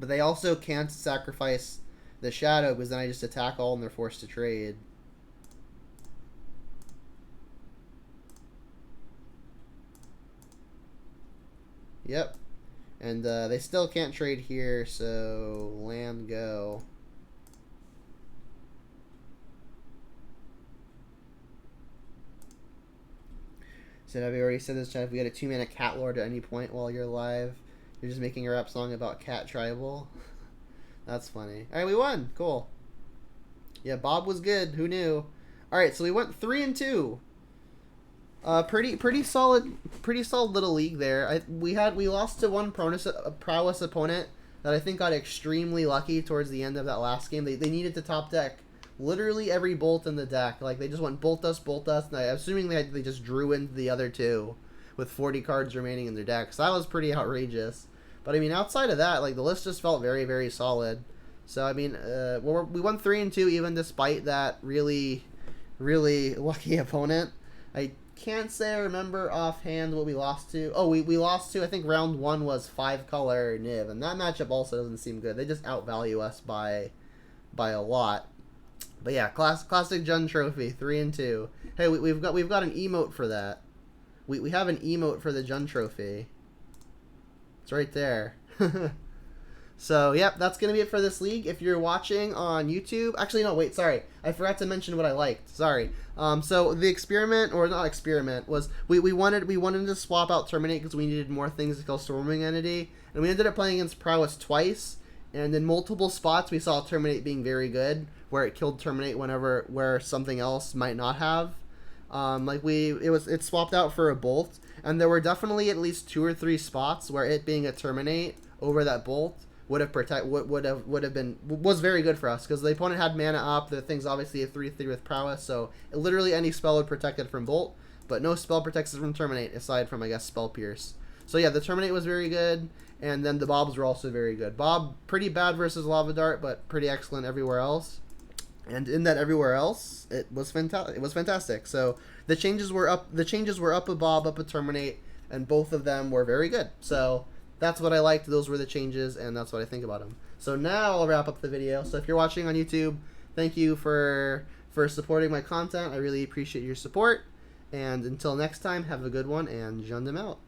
But they also can't sacrifice the Shadow because then I just attack all and they're forced to trade. Yep. And they still can't trade here, so land go. So I've already said this, Jeff. If we get a 2-mana Cat Lord at any point while you're live, you're just making a rap song about Cat Tribal. That's funny. Alright, we won. Cool. Yeah, Bob was good. Who knew? Alright, so we went 3-2. Pretty solid little league there. We lost to one prowess opponent that I think got extremely lucky towards the end of that last game. They needed to top deck literally every bolt in the deck. Like they just went bolt us, and I'm assuming they just drew into the other two with 40 cards remaining in their deck. So that was pretty outrageous. But I mean, outside of that, like the list just felt very, very solid. So I mean, we won 3-2 even despite that really, really lucky opponent. I can't say I remember offhand what we lost to. Oh, we lost to, I think round 1 was 5-color Niv, and that matchup also doesn't seem good. They just outvalue us by a lot. But yeah, classic Jund trophy, 3-2. Hey, we've got an emote for that. We have an emote for the Jund trophy. It's right there. So, yep, that's going to be it for this league. If you're watching on YouTube... Actually, no, wait, sorry. I forgot to mention what I liked. Sorry. So, the experiment, or not experiment, was we wanted to swap out Terminate because we needed more things to kill Storming Entity. And we ended up playing against Prowess twice. And in multiple spots, we saw Terminate being very good, where it killed Terminate where something else might not have. It swapped out for a Bolt. And there were definitely at least 2 or 3 spots where it being a Terminate over that Bolt was very good for us because the opponent had mana up. The thing's obviously a 3/3 with Prowess, so literally any spell would protect it from Bolt, but no spell protects it from Terminate aside from, I guess, Spell Pierce. So yeah, the Terminate was very good, and then the Bobs were also very good. Bob pretty bad versus Lava Dart, but pretty excellent everywhere else. And in that everywhere else, it was fantastic. So the changes were up. The changes were up a Bob, up a Terminate, and both of them were very good. So that's what I liked. Those were the changes, and that's what I think about them. So now I'll wrap up the video. So if you're watching on YouTube, thank you for supporting my content. I really appreciate your support. And until next time, have a good one, and Jund them out.